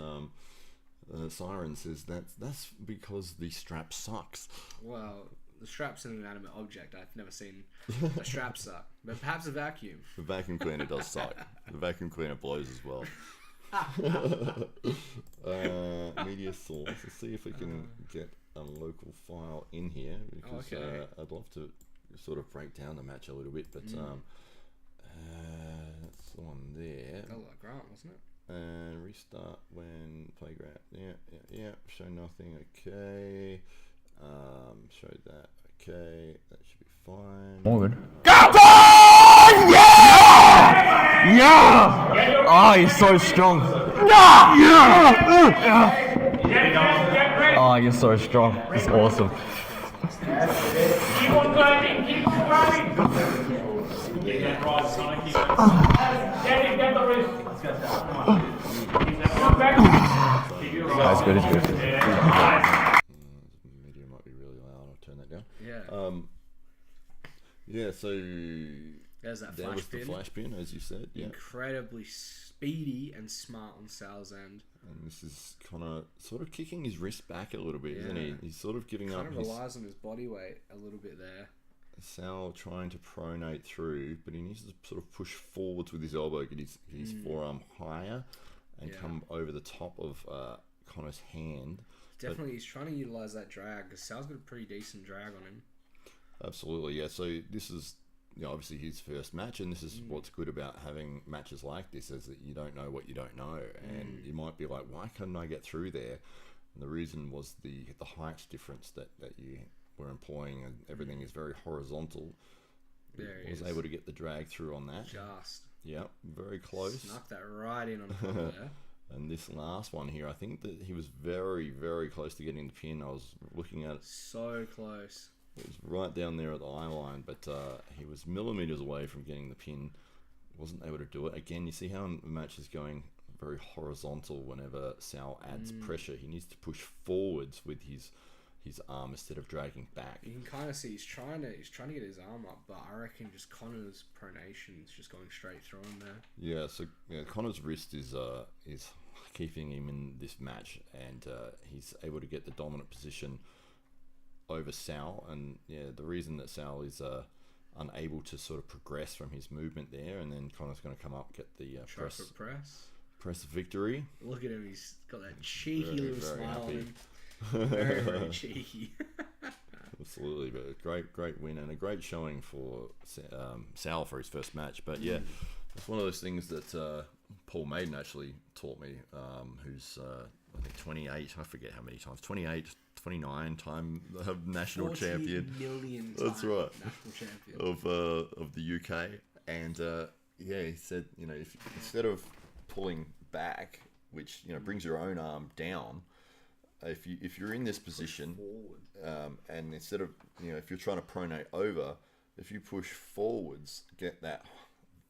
Siren says that's because the strap sucks. Well, the strap's an inanimate object. I've never seen a strap suck, but perhaps a vacuum. The vacuum cleaner does suck. The vacuum cleaner blows as well. Media source. Let's see if we can get a local file in here, because I'd love to sort of break down the match a little bit, but that's the one there. That was like Grant, wasn't it? And restart when playground. Yeah. Show nothing. Okay. Show that. Okay. That should be fine. Morgan. Go! Yeah! Yeah! Oh, you're so strong. Yeah! Oh, you're so strong. It's awesome. Keep on going. Keep on going. Get that right. Get the wrist. That's good. It's good. Media might be really loud. I'll turn that down. Yeah. So There's that There flash was pin. the flash pin, as you said. Yeah. Incredibly speedy and smart on Sal's end. And this is kind of sort of kicking his wrist back a little bit, isn't he? Yeah. He's sort of giving up. Kind of relies on his body weight a little bit there. Sal trying to pronate through, but he needs to sort of push forwards with his elbow, get his forearm higher, and come over the top of Connor's hand. Definitely, he's trying to utilize that drag because Sal's got a pretty decent drag on him. Absolutely, yeah. So this is, obviously his first match, and this is what's good about having matches like this, is that you don't know what you don't know, and you might be like, why couldn't I get through there? And the reason was the height difference that you were employing, and everything is very horizontal. There he was is. able to get the drag through on that. Just. Yep, very close. Snuck that right in on the front there. And this last one here, I think that he was very, very close to getting the pin. I was looking at it. So close. It was right down there at the eye line, but he was millimeters away from getting the pin. Wasn't able to do it. Again, you see how the match is going very horizontal whenever Sal adds pressure. He needs to push forwards with his arm instead of dragging back. You can kind of see he's trying to get his arm up, but I reckon just Connor's pronation is just going straight through him there. Yeah, so Connor's wrist is keeping him in this match, and he's able to get the dominant position over Sal. And the reason that Sal is unable to sort of progress from his movement there, and then Connor's going to come up, get the press victory. Look at him, he's got that cheeky little smile on him. Very Very, very cheeky. Absolutely, but a great win and a great showing for Sal for his first match. But yeah, it's one of those things that Paul Maiden actually taught me, who's I think 28, I forget how many times, 28, 29 time national champion. 40 million That's right. National champion. Of the UK. And he said, if instead of pulling back, which brings your own arm down, if you're in this position, and instead of if you're trying to pronate over, if you push forwards, get that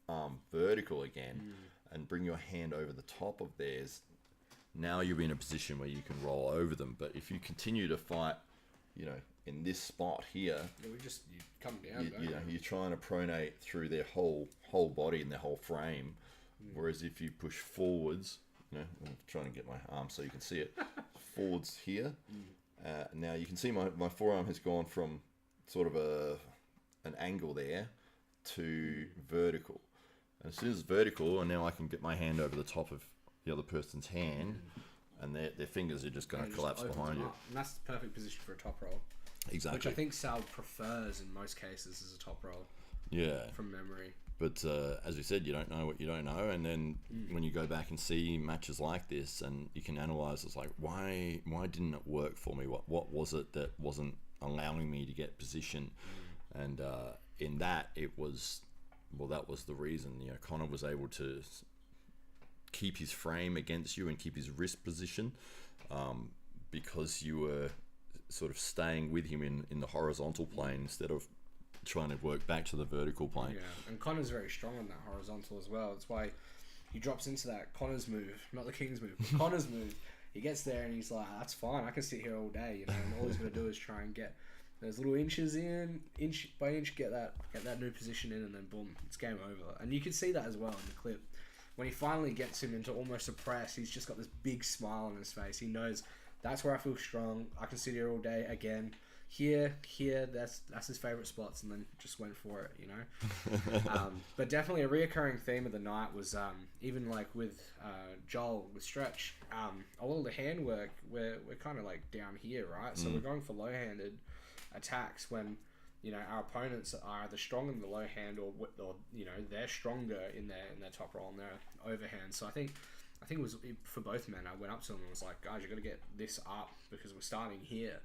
arm vertical again, and bring your hand over the top of theirs, now you're in a position where you can roll over them. But if you continue to fight, in this spot here, you come down. You're trying to pronate through their whole body and their whole frame. Whereas if you push forwards, I'm trying to get my arm so you can see it, forwards here. Now you can see my forearm has gone from sort of an angle there to vertical. And as soon as it's vertical, and now I can get my hand over the top of the other person's hand, and their fingers are just going to collapse behind you. And that's the perfect position for a top roll. Exactly. Which I think Sal prefers in most cases as a top roll. Yeah. From memory. But as we said, you don't know what you don't know, and then when you go back and see matches like this, and you can analyze, it's like, why didn't it work for me? What was it that wasn't allowing me to get position? And in that, it was, that was the reason. Connor was able to keep his frame against you and keep his wrist position, because you were sort of staying with him in the horizontal plane instead of trying to work back to the vertical plane. Yeah, and Connor's very strong on that horizontal as well. That's why he drops into that Connor's move, not the King's move, Connor's move. He gets there and he's like, that's fine, I can sit here all day, and all he's going to do is try and get those little inches in, inch by inch, get that new position in, and then boom, it's game over. And you can see that as well in the clip. When he finally gets him into almost a press, he's just got this big smile on his face. He knows, that's where I feel strong, I can sit here all day again. Here, that's his favourite spots, and then just went for it, But definitely a reoccurring theme of the night was even like with Joel with Stretch, a lot of the handwork we're kind of like down here, right? So we're going for low-handed attacks when our opponents are either strong in the low hand or they're stronger in their top roll and their overhand. So I think it was for both men. I went up to them and was like, guys, you got to get this up because we're starting here.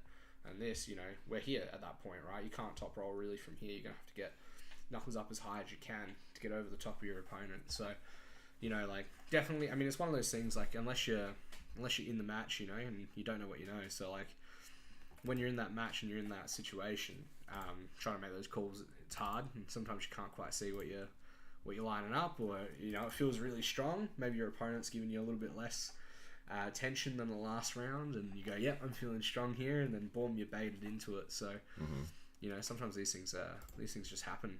And this, we're here at that point, right? You can't top roll really from here. You're going to have to get knuckles up as high as you can to get over the top of your opponent. So, definitely, I mean, it's one of those things, like, unless you're in the match, and you don't know what you know. So, like, when you're in that match and you're in that situation, trying to make those calls, it's hard. And sometimes you can't quite see what you're lining up, or, it feels really strong. Maybe your opponent's giving you a little bit less tension than the last round, and you go, yep, I'm feeling strong here, and then boom, you're baited into it. So sometimes these things just happen.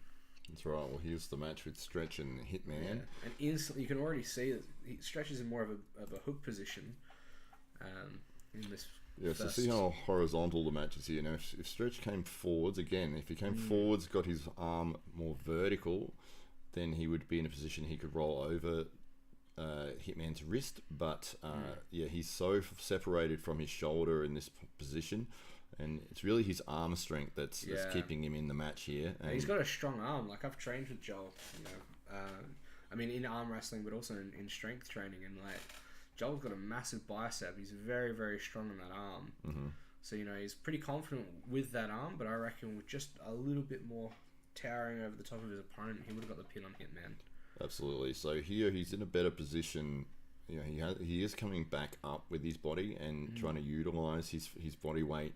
That's right. Well, here's the match with Stretch and Hitman. Yeah. And instantly, you can already see that he stretches in more of a hook position in this. Yeah, so see how horizontal the match is here. Now, if Stretch came forwards, again, if he came forwards, got his arm more vertical, then he would be in a position he could roll over Hitman's wrist. But, he's so separated from his shoulder in this position, and it's really his arm strength that's keeping him in the match here. And he's got a strong arm. Like, I've trained with Joel, I mean, in arm wrestling, but also in strength training, and, like, Joel's got a massive bicep. He's very, very strong on that arm. Mm-hmm. So, he's pretty confident with that arm, but I reckon with just a little bit more towering over the top of his opponent, he would have got the pin on Hitman. Absolutely. So here he's in a better position. He is coming back up with his body and trying to utilize his body weight.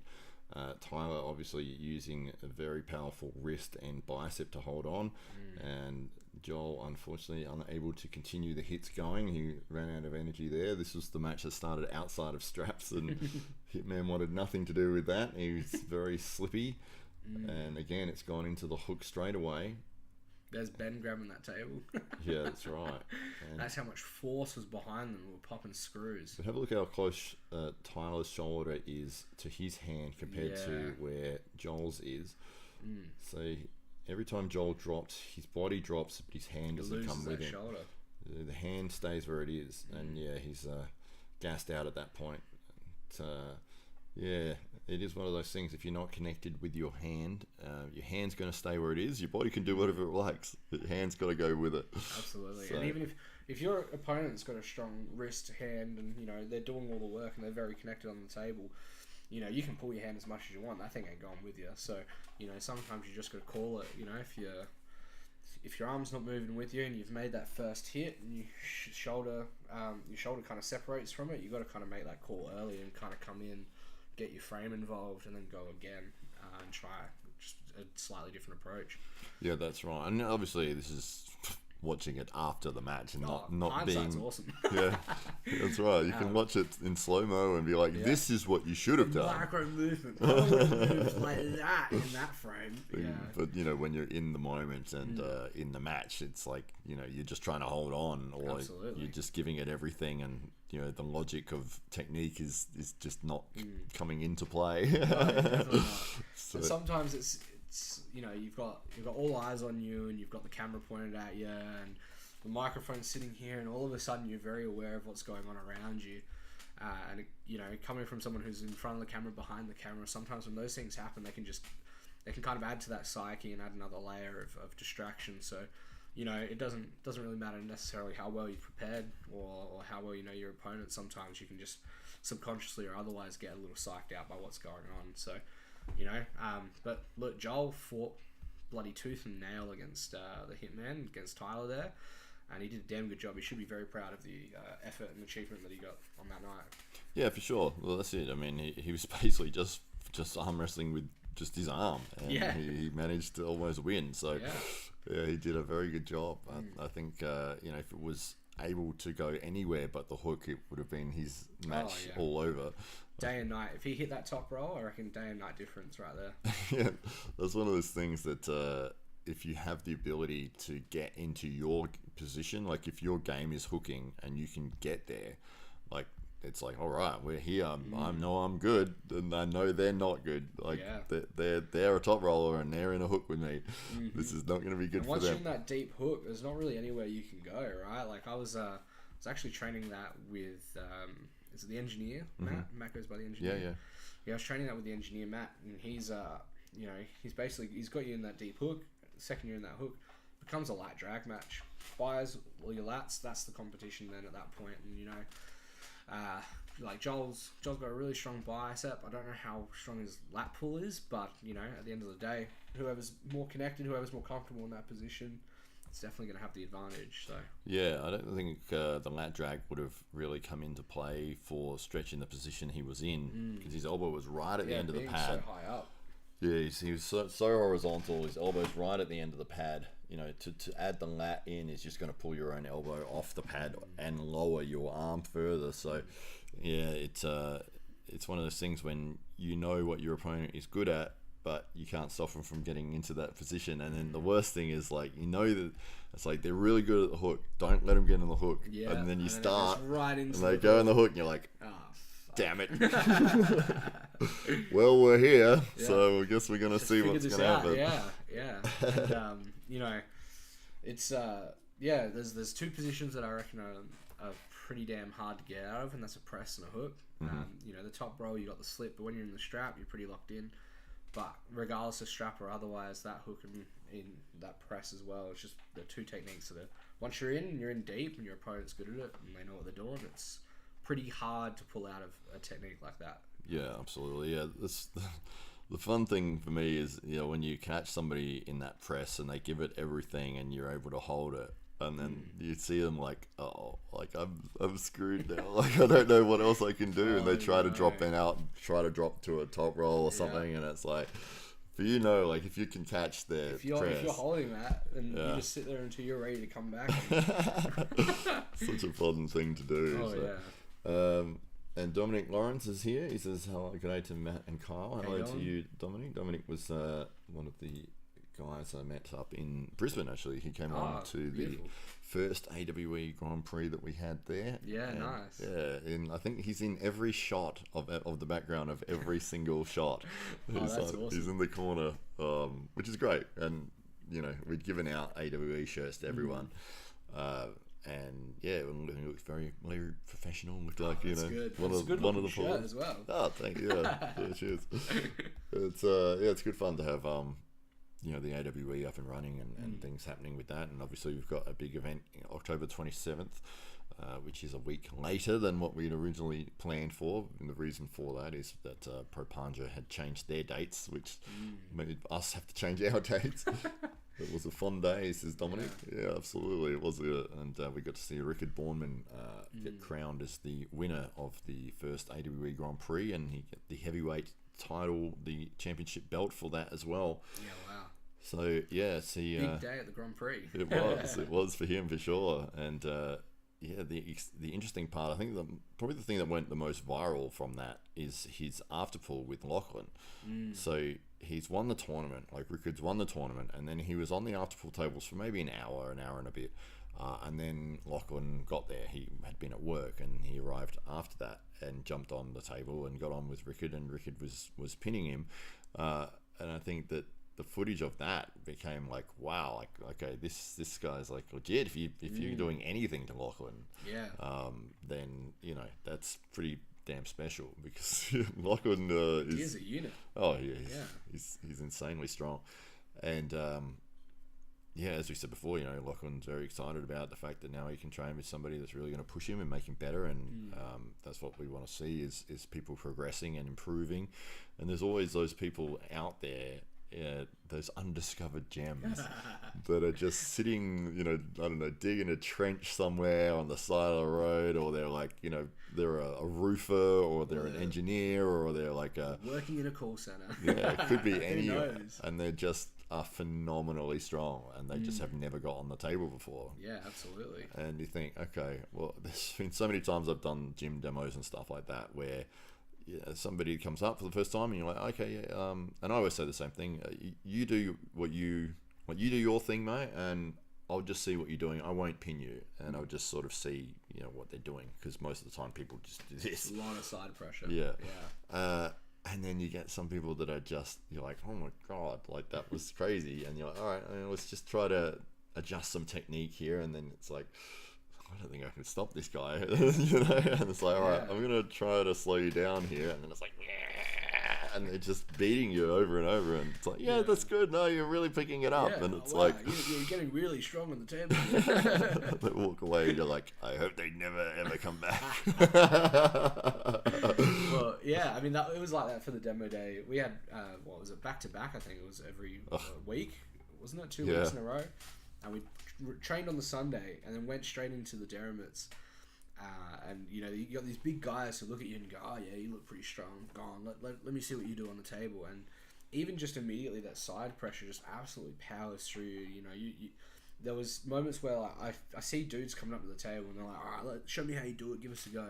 Tyler obviously using a very powerful wrist and bicep to hold on, and Joel unfortunately unable to continue the hits going. He ran out of energy there. This was the match that started outside of straps, and Hitman wanted nothing to do with that. He was very slippy, and again it's gone into the hook straight away. There's Ben grabbing that table. Yeah, that's right. And that's how much force was behind them. We were popping screws. But have a look how close Tyler's shoulder is to his hand compared to where Joel's is. So every time Joel drops, his body drops, but his hand doesn't come with him. Shoulder. The hand stays where it is, and he's gassed out at that point. It is one of those things. If you're not connected with your hand, your hand's going to stay where it is. Your body can do whatever it likes. Your hand's got to go with it. Absolutely. So, and even if your opponent's got a strong wrist, hand, and they're doing all the work and they're very connected on the table, you can pull your hand as much as you want. That thing ain't going with you. So sometimes you just got to call it. If your arm's not moving with you and you've made that first hit and your shoulder kind of separates from it, you got to kind of make that call early and kind of come in, get your frame involved, and then go again and try just a slightly different approach. Yeah, that's right. And obviously this is watching it after the match and not being awesome. Yeah, that's right. You can watch it in slow-mo and be like, this is what you should have done. Micro movement. I would have moved like that in that frame. Yeah. But when you're in the moment and in the match, it's like you're just trying to hold on, or you're just giving it everything, and the logic of technique is just not coming into play. No, definitely not. So, and sometimes it's you've got all eyes on you, and you've got the camera pointed at you, and the microphone's sitting here, and all of a sudden you're very aware of what's going on around you. And coming from someone who's in front of the camera, behind the camera, sometimes when those things happen, they can kind of add to that psyche and add another layer of distraction. So it doesn't really matter necessarily how well you've prepared or how well you know your opponent. Sometimes you can just subconsciously or otherwise get a little psyched out by what's going on. So but look, Joel fought bloody tooth and nail against the Hitman, against Tyler there, and he did a damn good job. He should be very proud of the effort and achievement that he got on that night. Yeah, for sure. Well, that's it. I mean, he was basically just arm wrestling with just his arm, and he managed to almost win. So he did a very good job. I think if it was able to go anywhere but the hook, it would have been his match all over. Day and night. If he hit that top roll, I reckon day and night difference right there. Yeah, that's one of those things that if you have the ability to get into your position, like if your game is hooking and you can get there, like it's like, all right, we're here. I know I'm good, and I know they're not good. Like they're a top roller and they're in a hook with me. This is not going to be good for them. Once you're in that deep hook, there's not really anywhere you can go, right? Like I was actually training that with is it the engineer Matt? Matt goes by the engineer. Yeah. I was training that with the engineer Matt, and he's he's got you in that deep hook. The second you're in that hook, becomes a lat drag match. Fires all your lats. That's the competition then at that point, and like Joel's got a really strong bicep. I don't know how strong his lat pull is, but at the end of the day, whoever's more connected, whoever's more comfortable in that position, it's definitely going to have the advantage. So yeah, I don't think the lat drag would have really come into play for Stretch in the position he was in, because his elbow was right at the end of the pad. So high up. Yeah, he was so horizontal. His elbow's right at the end of the pad. To add the lat in is just going to pull your own elbow off the pad and lower your arm further. So yeah, it's one of those things when you know what your opponent is good at, but you can't stop them from getting into that position. And then the worst thing is like, that it's like they're really good at the hook. Don't let them get in the hook. Yeah. And then you it start, goes right into and they the go in the hook, and you're like, damn it. Well, we're here, so I guess we're gonna see what's gonna happen. Yeah. And, it's there's two positions that I reckon are pretty damn hard to get out of, and that's a press and a hook. The top row you got the slip, but when you're in the strap, you're pretty locked in. But regardless of strap or otherwise, that hook and in that press as well, it's just the two techniques that once you're in deep, and your opponent's good at it, and they know what they're doing, it's pretty hard to pull out of a technique like that. Yeah, absolutely. Yeah, the fun thing for me is, when you catch somebody in that press and they give it everything and you're able to hold it, and then you see them like, oh, like I'm screwed now. Like I don't know what else I can do, and they try to drop try to drop to a top roll or something, and it's like, like if you can catch their if you're holding that, and you just sit there until you're ready to come back. Such a fun thing to do. And Dominic Lawrence is here. He says hello, good day to Matt and Kyle. Hello to you, Dominic. Dominic was one of the guys I met up in Brisbane. Actually, he came on to beautiful. The first AWE Grand Prix that we had there. Yeah, nice. Yeah, and I think he's in every shot of the background of every single shot. That's awesome. He's in the corner, which is great. And we'd given out AWE shirts to everyone. And it looked very, very professional. Looked like good. one of the shirt as well. Oh, thank you. Yeah, cheers. It's good fun to have the AWE up and running and things happening with that. And obviously we've got a big event October 27th, which is a week later than what we'd originally planned for. And the reason for that is that Pro Panja had changed their dates, which made us have to change our dates. It was a fun day, says Dominic. Yeah, absolutely. It was, and we got to see Rickard Bornman get crowned as the winner of the first AWE Grand Prix, and he get the heavyweight title, the championship belt for that as well. Yeah, wow. So big day at the Grand Prix. It was for him for sure, and the interesting part, I think probably the thing that went the most viral from that is his afterpull with Lachlan. So he's won the tournament, like Rickard's won the tournament, and then he was on the afterpull tables for maybe an hour and a bit, and then Lachlan got there. He had been at work, and he arrived after that and jumped on the table and got on with Rickard, and Rickard was pinning him, and I think that the footage of that became like, wow, like, okay, this guy's like legit. If you're doing anything to Lachlan, then that's pretty damn special, because Lachlan he is a unit. Oh yeah, he's insanely strong, and as we said before, Lachlan's very excited about the fact that now he can train with somebody that's really going to push him and make him better, and that's what we want to see is people progressing and improving, and there's always those people out there. Those undiscovered gems that are just sitting, I don't know, digging a trench somewhere on the side of the road, or they're like, they're a roofer, or they're an engineer, or they're like working in a call center. Yeah, it could be any, and they just are phenomenally strong, and they just have never got on the table before. Yeah, absolutely. And you think, okay, well, there's been so many times I've done gym demos and stuff like that where somebody comes up for the first time and you're like, okay, and I always say the same thing, you do what you do your thing, mate, and I'll just see what you're doing. I won't pin you, and I'll just sort of see what they're doing, because most of the time people just do this. A lot of side pressure. And then you get some people that are just, you're like, oh my god, like that was crazy, and you're like, all right, let's just try to adjust some technique here, and then it's like, I don't think I can stop this guy, and it's like, all right, I'm gonna try to slow you down here, and then it's like, and they're just beating you over and over, and it's like, that's good, no, you're really picking it up, and it's like, you're getting really strong on the table. They walk away, and you're like, I hope they never ever come back. Well, yeah, I mean, it was like that for the demo day. We had what was it, back to back? I think it was every week, wasn't it? 2 weeks in a row. And we trained on the Sunday and then went straight into the Derrimits. And you got these big guys who look at you and go, oh yeah, you look pretty strong. Go on, let me see what you do on the table. And even just immediately, that side pressure just absolutely powers through you. You there was moments where like, I see dudes coming up to the table and they're like, all right, show me how you do it, give us a go.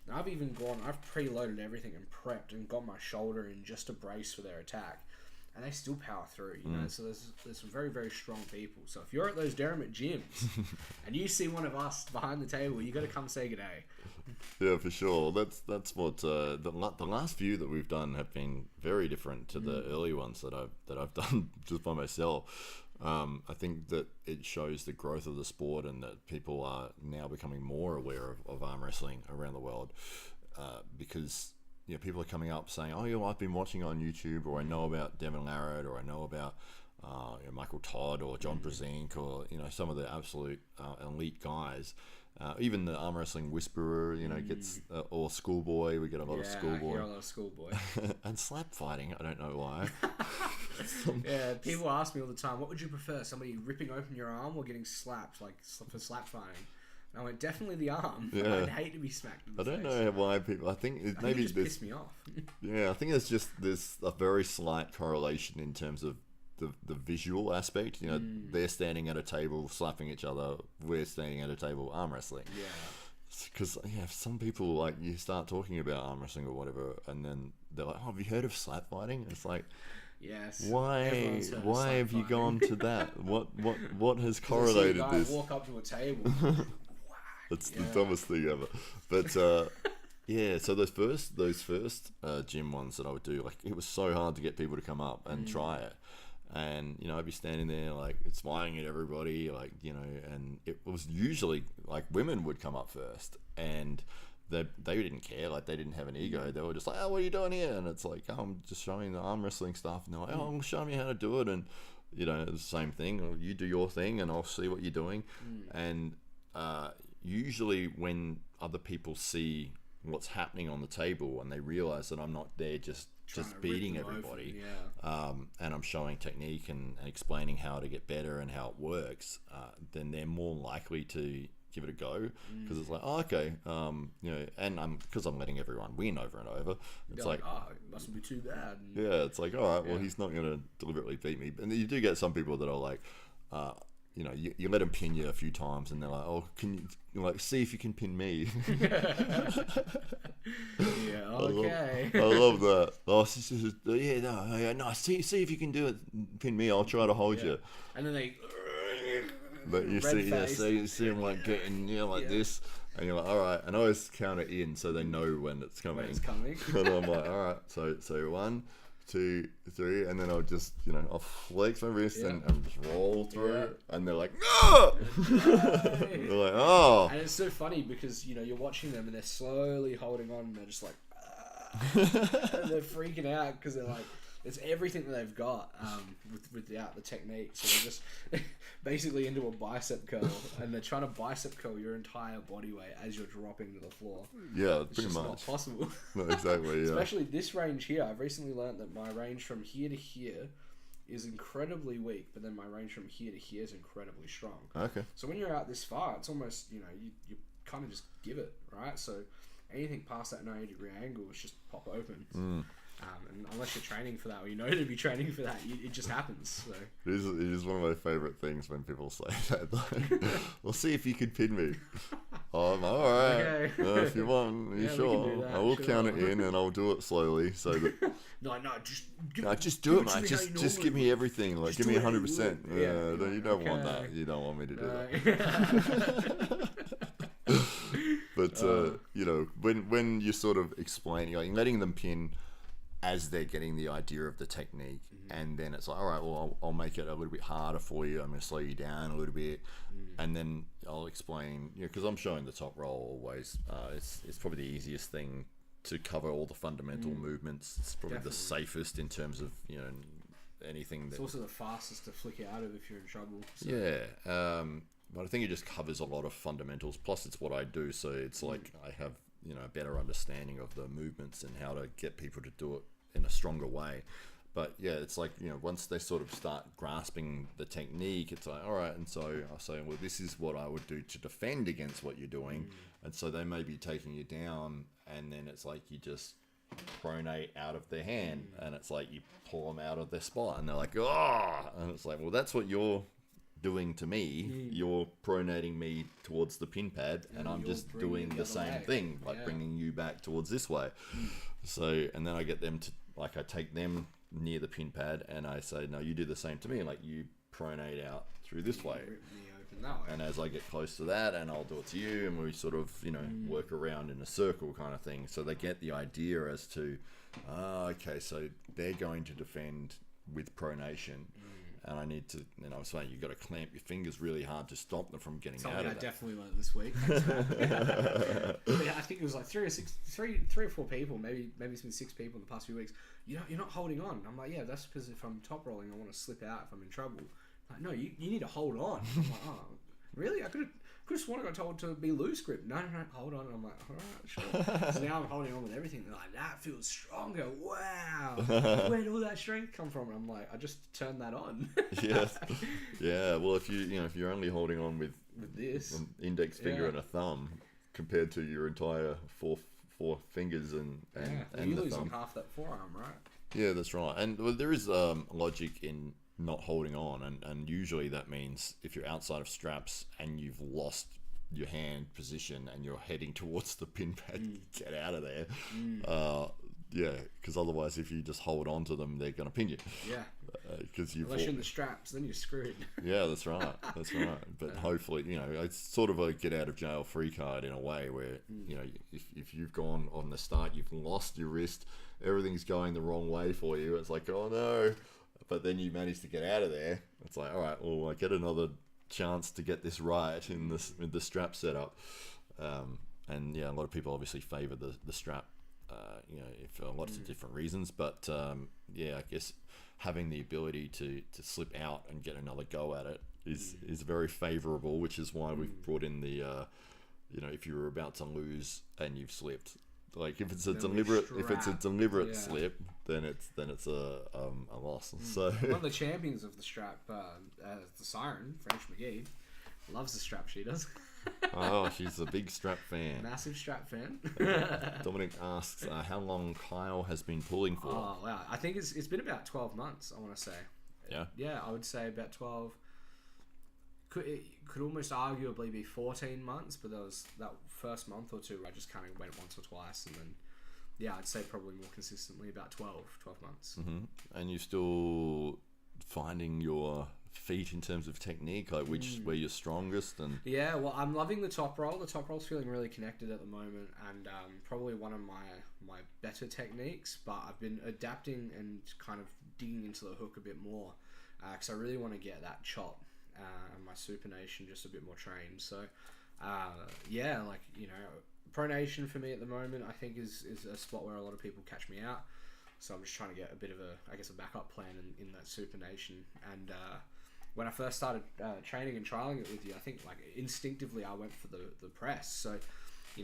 And I've preloaded everything and prepped and got my shoulder in just to brace for their attack. and they still power through, you know. So there's some very, very strong people. So if you're at those Derrimut gyms and you see one of us behind the table, you got to come say good day. Yeah, for sure. That's what the last few that we've done have been very different to the early ones that I've done just by myself. I think that it shows the growth of the sport and that people are now becoming more aware of arm wrestling around the world, because people are coming up saying, oh, I've been watching on YouTube, or I know about Devin Larratt, or I know about Michael Todd or John Brzezinski, or some of the absolute elite guys. Even the arm wrestling whisperer, gets or schoolboy. We get a lot of schoolboy. I hear a lot of schoolboy. And slap fighting. I don't know why. Yeah, people ask me all the time, what would you prefer? Somebody ripping open your arm or getting slapped, like for slap fighting? And I went, definitely the arm. Yeah. I'd hate to be smacked in the I don't face. know why people. I think maybe it just pissed me off. Yeah, I think there's a very slight correlation in terms of the visual aspect. They're standing at a table slapping each other. We're standing at a table arm wrestling. Yeah. Because some people, like, you start talking about arm wrestling or whatever, and then they're like, "Oh, have you heard of slap fighting?" It's like, yes. Why have you gone to that? What has correlated this? Walk up to a table. That's the dumbest thing ever. But yeah, so those first gym ones that I would do, like, it was so hard to get people to come up and try it. And I'd be standing there like smiling at everybody, like, and it was usually like women would come up first, and they didn't care, like they didn't have an ego. They were just like, "Oh, what are you doing here?" And it's like, "Oh, I'm just showing the arm wrestling stuff." And they're like, "Oh, show me how to do it." And it's the same thing. You do your thing, and I'll see what you're doing. And usually when other people see what's happening on the table and they realize that I'm not there just beating everybody, and I'm showing technique and explaining how to get better and how it works, then they're more likely to give it a go, because it's like, oh, okay, and because I'm letting everyone win over and over. It's like, oh, it mustn't be too bad. Yeah, it's like, all right, well, he's not going to deliberately beat me. And you do get some people that are like, you let them pin you a few times, and they're like, "Oh, can you see if you can pin me?" Yeah, okay. I love that. Oh, no. See if you can do it. Pin me. I'll try to hold you. And then they. But you see them like getting this, and you're like, all right. And I always count it in so they know when it's coming. And I'm like, all right. So 1, 2, 3, and then I'll just, I'll flex my wrist and just roll through, and they're like, no! They're like, oh. And it's so funny because, you're watching them and they're slowly holding on, and they're just like, and they're freaking out because they're like, it's everything that they've got without the technique. So they're just basically into a bicep curl, and they're trying to bicep curl your entire body weight as you're dropping to the floor. Yeah, it's pretty just much. Not possible. No, exactly, yeah. Especially this range here. I've recently learned that my range from here to here is incredibly weak, but then my range from here to here is incredibly strong. Okay. So when you're out this far, it's almost, you kind of just give it, right? So anything past that 90-degree angle is just pop open. And unless you're training for that, or to be training for that, it just happens. So. It is one of my favourite things when people say that. Like, we'll see if you could pin me. I'm all right. Okay. If you want, are you sure? I will count it in, and I'll do it slowly so that. Just do it, mate. Just give me everything. Like, give me 100%. Yeah, you don't want that. You don't want me to do that. But when you're sort of explaining, like, letting them pin as they're getting the idea of the technique, and then it's like, all right, well, I'll make it a little bit harder for you. I'm going to slow you down a little bit, and then I'll explain, because I'm showing the top roll always. It's probably the easiest thing to cover all the fundamental movements. It's probably the safest in terms of anything. It's also the fastest to flick out of if you're in trouble. So. Yeah, but I think it just covers a lot of fundamentals. Plus, it's what I do, so it's like I have a better understanding of the movements and how to get people to do it in a stronger way. But yeah, it's like, once they sort of start grasping the technique, it's like, all right, and so I say, well, this is what I would do to defend against what you're doing. And so they may be taking you down, and then it's like you just pronate out of their hand, and it's like you pull them out of their spot, and they're like, oh, and it's like, well, that's what you're doing to me. You're pronating me towards the pin pad, and I'm just doing the same thing, like bringing you back towards this way. So, and then I get them to, like, I take them near the pin pad, and I say, no, you do the same to me, like you pronate out through this way. Rip me open that way. And as I get close to that, and I'll do it to you, and we sort of, work around in a circle kind of thing. So they get the idea as to, okay, so they're going to defend with pronation, and I need to, I was saying, you've got to clamp your fingers really hard to stop them from getting Something out of I that. definitely learned this week. Yeah, I think it was like three or four people, maybe it's been 6 people in the past few weeks. You're not holding on. I'm like, yeah, that's because if I'm top rolling, I want to slip out if I'm in trouble. Like, no, you need to hold on. I'm like, oh, really? I could have sworn I got told to be loose grip. No, hold on. And I'm like, all right, sure. So now I'm holding on with everything. They're like, that feels stronger. Wow. Where'd all that strength come from? And I'm like, I just turned that on. Yes. Yeah. Well, if you're only holding on with this an index finger and a thumb compared to your entire four fingers and you the lose thumb. on half that forearm, right? Yeah, that's right. And there is logic in not holding on, and usually that means if you're outside of straps and you've lost your hand position and you're heading towards the pin pad, get out of there. Yeah, because otherwise, if you just hold on to them, they're going to pin you. Yeah. Because Unless you're in the straps, then you're screwed. Yeah, that's right. That's right. But hopefully, it's sort of a get out of jail free card in a way where, if you've gone on the start, you've lost your wrist, everything's going the wrong way for you. It's like, oh no. But then you manage to get out of there. It's like, all right, well, I get another chance to get this right in the strap setup. And yeah, a lot of people obviously favour the strap, for lots of different reasons. But yeah, I guess having the ability to slip out and get another go at it is very favourable, which is why we've brought in the, if you were about to lose and you've slipped. Like if it's a deliberate slip, then it's a loss. So one of the champions of the strap, the Siren, French McGee, loves the strap. She does. Oh, she's a big strap fan. Massive strap fan. Dominic asks how long Kyle has been pulling for. Oh wow, I think it's been about 12 months. I want to say. Yeah, I would say about 12. Could almost arguably be 14 months, but there was that first month or two where I just kind of went once or twice, and then I'd say probably more consistently about 12 months. And you're still finding your feet in terms of technique, like where you're strongest. And yeah, well, I'm loving the top roll. The top roll's feeling really connected at the moment, and probably one of my better techniques, but I've been adapting and kind of digging into the hook a bit more, because I really want to get that chop and my supination just a bit more trained. So pronation for me at the moment, I think is a spot where a lot of people catch me out. So I'm just trying to get a bit of a backup plan in that supination. And when I first started training and trialing it with you, I think like instinctively I went for the press. So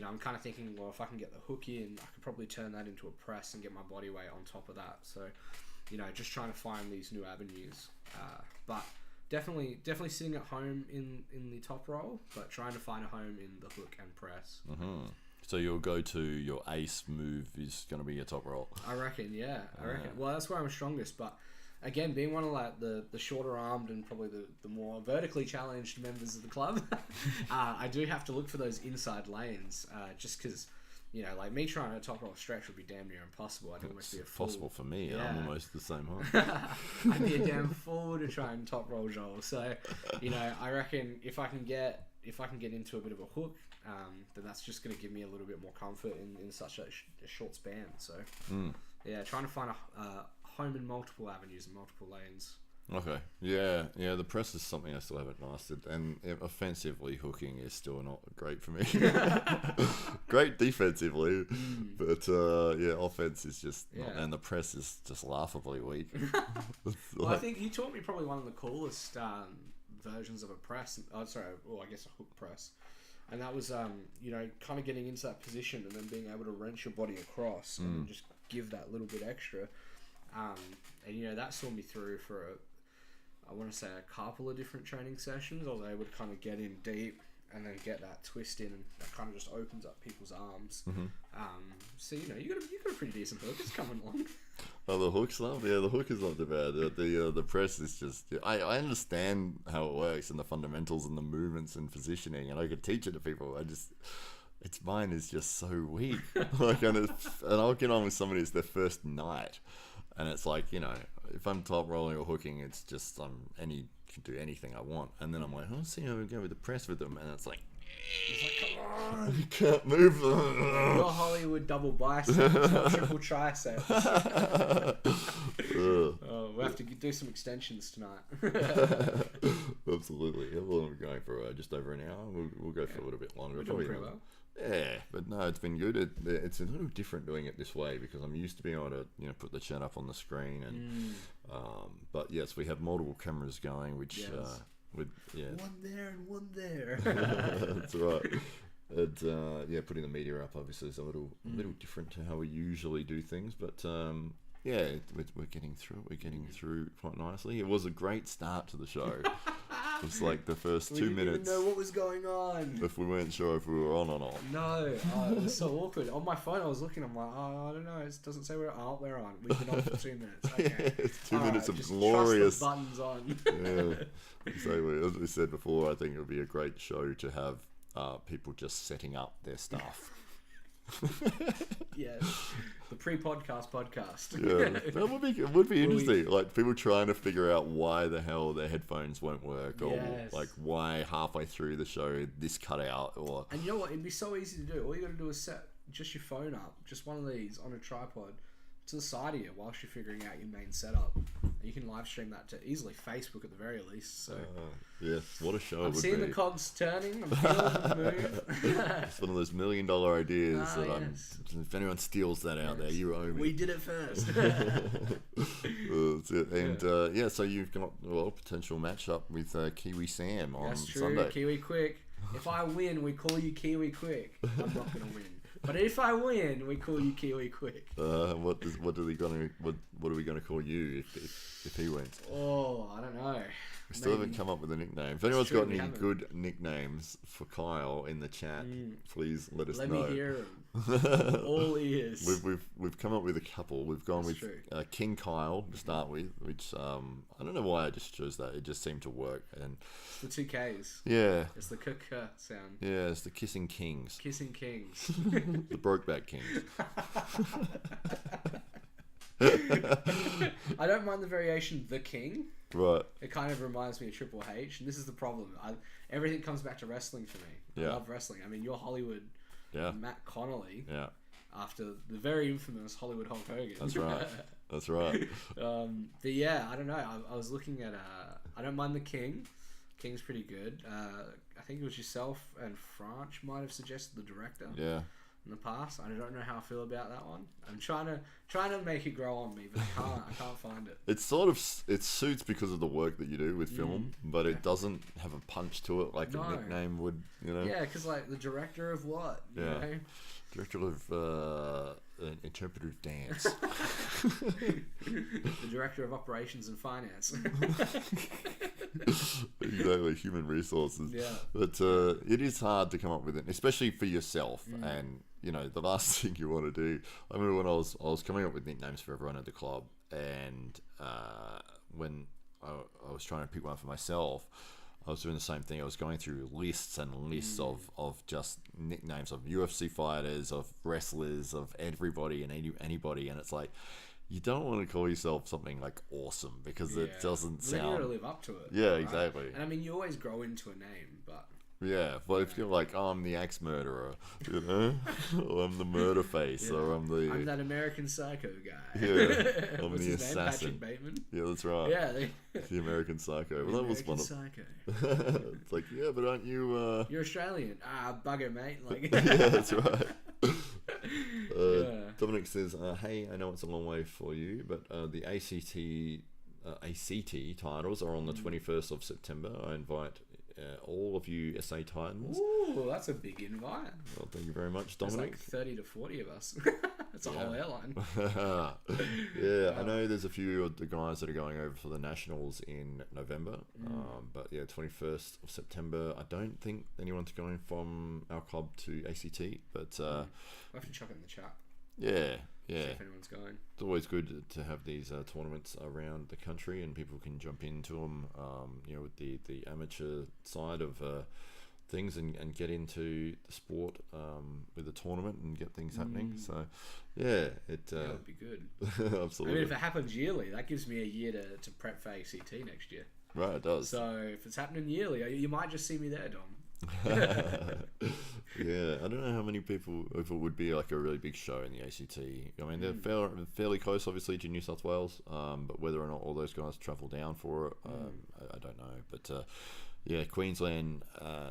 I'm kind of thinking, well, if I can get the hook in, I could probably turn that into a press and get my body weight on top of that. So just trying to find these new avenues, but definitely sitting at home in the top roll, but trying to find a home in the hook and press. So your your ace move is going to be your top roll. I reckon, yeah. Well, that's where I'm strongest, but again, being one of like the shorter armed and probably the more vertically challenged members of the club, I do have to look for those inside lanes, just because like me trying to top roll stretch would be damn near impossible. I'd almost be a fool. Possible for me. Yeah. I'm almost the same height. I'd be a damn fool to try and top roll Joel. So, I reckon if I can get into a bit of a hook, then that's just going to give me a little bit more comfort in such a short span. So, yeah, trying to find a home in multiple avenues and multiple lanes. Okay. Yeah. The press is something I still haven't mastered, and offensively hooking is still not great for me. Great defensively, but offense is just not, and the press is just laughably weak. Well, I think you taught me probably one of the coolest versions of a press. I guess a hook press. And that was, kind of getting into that position and then being able to wrench your body across and then just give that little bit extra. And that saw me through for I want to say a couple of different training sessions. I was able to kind of get in deep and then get that twist in, and that kind of just opens up people's arms. So you got a pretty decent hook. It's coming along. Oh, the hook stuff? Yeah, the hook is not too bad. The press is just... I understand how it works and the fundamentals and the movements and positioning, and I could teach it to people. Mine is just so weak. And I'll get on with somebody, it's their first night. And it's like, you know, if I'm top rolling or hooking, it's just can do anything I want. And then I'm like, oh, see how we go with the press with them, and it's like, Come on. you can't move them. Your Hollywood double biceps, not triple triceps. Oh, we'll have to do some extensions tonight. Absolutely. How long are we going for? Just over an hour? We'll go for a little bit longer. We're doing pretty well. Yeah, but no, it's been good. It's a little different doing it this way because I'm used to being able to, you know, put the chat up on the screen and, but yes, we have multiple cameras going, which, one there and one there. That's right. And putting the media up obviously is a little different to how we usually do things, but we're getting through it. We're getting through quite nicely. It was a great start to the show. It's like the first 2 minutes. We didn't even know what was going on. If we weren't sure if we were on or not. No, it was so awkward. On my phone, I was looking. I'm like, I don't know. It doesn't say we're on. We're on. We've been on for 2 minutes. Okay. It's 2 minutes of glorious. Trust the buttons on. Yeah. So as we said before, I think it would be a great show to have people just setting up their stuff. Yes, the pre-podcast podcast. Yeah, it would be interesting. Like people trying to figure out why the hell their headphones won't work, or like why halfway through the show this cut out, or. And you know what? It'd be so easy to do. All you got to do is set just your phone up, just one of these on a tripod, to the side of you whilst you're figuring out your main setup. And you can live stream that to easily Facebook at the very least. So yes, what a show! I'm seeing the cogs turning. I'm feeling the move. It's one of those $1 million ideas if anyone steals that out there, you owe me. We did it first. That's it. And so you've got potential matchup with Kiwi Sam on Sunday. Kiwi Quick. If I win, we call you Kiwi Quick. I'm not gonna win. But if I win, we call you Kiwi Quick. What are we gonna call you if he wins? Oh, I don't know. We still haven't come up with a nickname. If anyone's got any good nicknames for Kyle in the chat, please let us know. Let me hear them. All ears. We've come up with a couple. We've gone with King Kyle to start with, which I don't know why I just chose that. It just seemed to work. And it's the 2 Ks. Yeah. It's the k sound. Yeah, it's the Kissing Kings. Kissing Kings. The Brokeback Kings. I don't mind the variation The King. Right. It kind of reminds me of Triple H, and this is the problem. Everything comes back to wrestling for me. I love wrestling. I mean, you're Hollywood Matt Connelly. Yeah. After the very infamous Hollywood Hulk Hogan. That's right. That's right. But yeah, I don't know. I was looking at. I don't mind The King. King's pretty good. I think it was yourself and Franch might have suggested the director. Yeah. In the past, I don't know how I feel about that one. I'm trying to make it grow on me, but I can't find it. It suits because of the work that you do with film, but it doesn't have a punch to it like a nickname would, you know. Yeah, because like the director of what? You know? Director of interpretive dance. The director of operations and finance. Exactly, human resources. Yeah. But it is hard to come up with it, especially for yourself. And you know, the last thing you want to do. I remember when I was coming up with nicknames for everyone at the club, and when I was trying to pick one for myself, I was doing the same thing. I was going through lists and lists of just nicknames of UFC fighters, of wrestlers, of everybody and anybody, and it's like, you don't want to call yourself something like awesome because it doesn't sound. You got to live up to it. Yeah, right? Exactly. And I mean, you always grow into a name, but. Yeah, well, if you're like, oh, I'm the axe murderer, you know, or I'm the murder face, or I'm that American Psycho guy. Yeah, I'm What's the his assassin. Name? Patrick Bateman. Yeah, that's right. Yeah, the American Psycho. Well, that was one of. Psycho. It's like, yeah, but aren't you? You're Australian. Bugger, mate. Like. Yeah, that's right. Dominic says, "Hey, I know it's a long way for you, but the ACT titles are on the 21st of September. I invite." All of you SA Titans. Ooh, that's a big invite. Well, thank you very much, Dominic. There's like 30 to 40 of us. That's a whole airline. I know there's a few of the guys that are going over for the Nationals in November. But yeah, 21st of September. I don't think anyone's going from our club to ACT, but we'll have to chuck it in the chat. Yeah. See if anyone's going. It's always good to have these tournaments around the country, and people can jump into them. You know, with the amateur side of things and get into the sport with a tournament and get things happening. So, yeah, that would be good. Absolutely. I mean, if it happens yearly, that gives me a year to prep for ACT next year. Right, it does. So if it's happening yearly, you might just see me there, Dom. Yeah, I don't know how many people, if it would be like a really big show in the ACT. I mean, they're fairly close, obviously, to New South Wales, but whether or not all those guys travel down for it, I don't know. But yeah, Queensland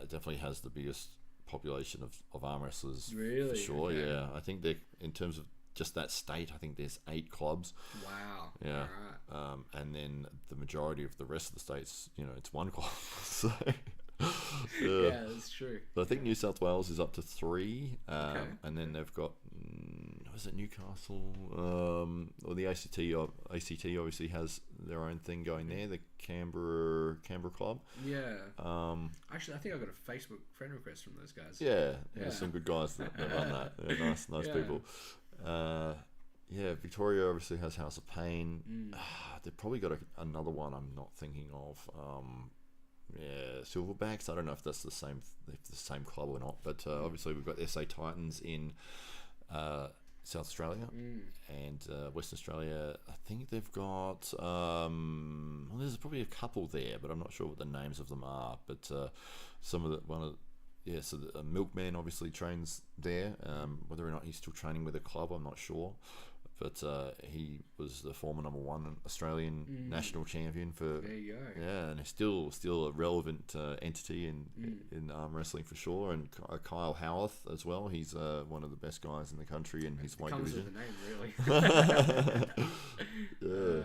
definitely has the biggest population of arm wrestlers, really, for sure. Okay. Yeah, I think they, in terms of just that state, I think there's 8 clubs. Wow. Yeah. All right. And then the majority of the rest of the states, it's 1 club. So. Yeah, that's true. But I think New South Wales is up to 3, Okay. and then they've got was it Newcastle? Or the ACT obviously has their own thing going there. The Canberra club. Yeah. Actually, I think I got a Facebook friend request from those guys. Yeah, some good guys that run that. They're nice people. Yeah, Victoria obviously has House of Pain. They've probably got another one I'm not thinking of. Yeah, Silverbacks. I don't know if that's the same club or not, but obviously we've got SA Titans in South Australia and Western Australia. I think they've got there's probably a couple there, but I'm not sure what the names of them are. But so the Milkman obviously trains there. Whether or not he's still training with a club, I'm not sure. But he was the former #1 Australian national champion for. There you go. Yeah, and he's still a relevant entity in arm wrestling for sure. And Kyle Howarth as well. He's one of the best guys in the country in his weight division. Comes with the name, really.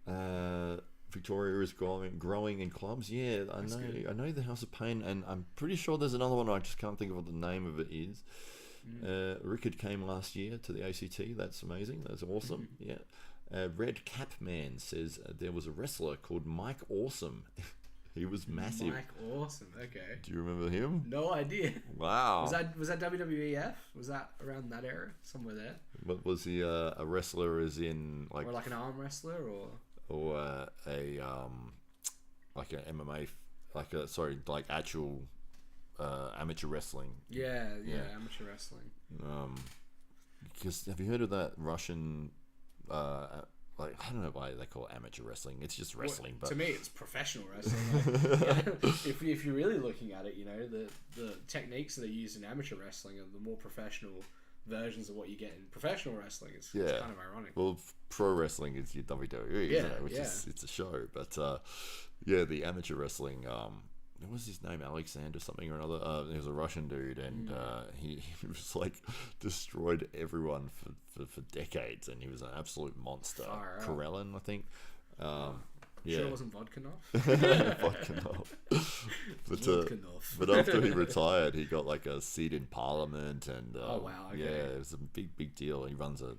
Yeah. Victoria is growing in clubs. Yeah, I know the House of Pain, and I'm pretty sure there's another one. I just can't think of what the name of it is. Rickard came last year to the ACT. That's amazing. That's awesome. Yeah. Red Cap Man says there was a wrestler called Mike Awesome. He was massive. Mike Awesome. Okay. Do you remember him? No idea. Wow. Was that WWEF? Was that around that era? Somewhere there? But was he a wrestler as in or like an arm wrestler or a like an MMA like actual amateur wrestling? Yeah, amateur wrestling. Because have you heard of that Russian I don't know why they call it amateur wrestling. It's just wrestling. But to me, it's professional wrestling. If you're really looking at it, the techniques that are used in amateur wrestling are the more professional versions of what you get in professional wrestling. It's kind of ironic. Well, pro wrestling is your WWE, isn't it? Which is it's a show. But the amateur wrestling. What was his name? Alexander something or another. He was a Russian dude, and he was like destroyed everyone for decades, and he was an absolute monster. Karelin, I think. Sure it wasn't Vodkanov? Vodkanov. But after he retired, he got like a seat in Parliament, and oh wow, okay. Yeah, it was a big deal. He runs an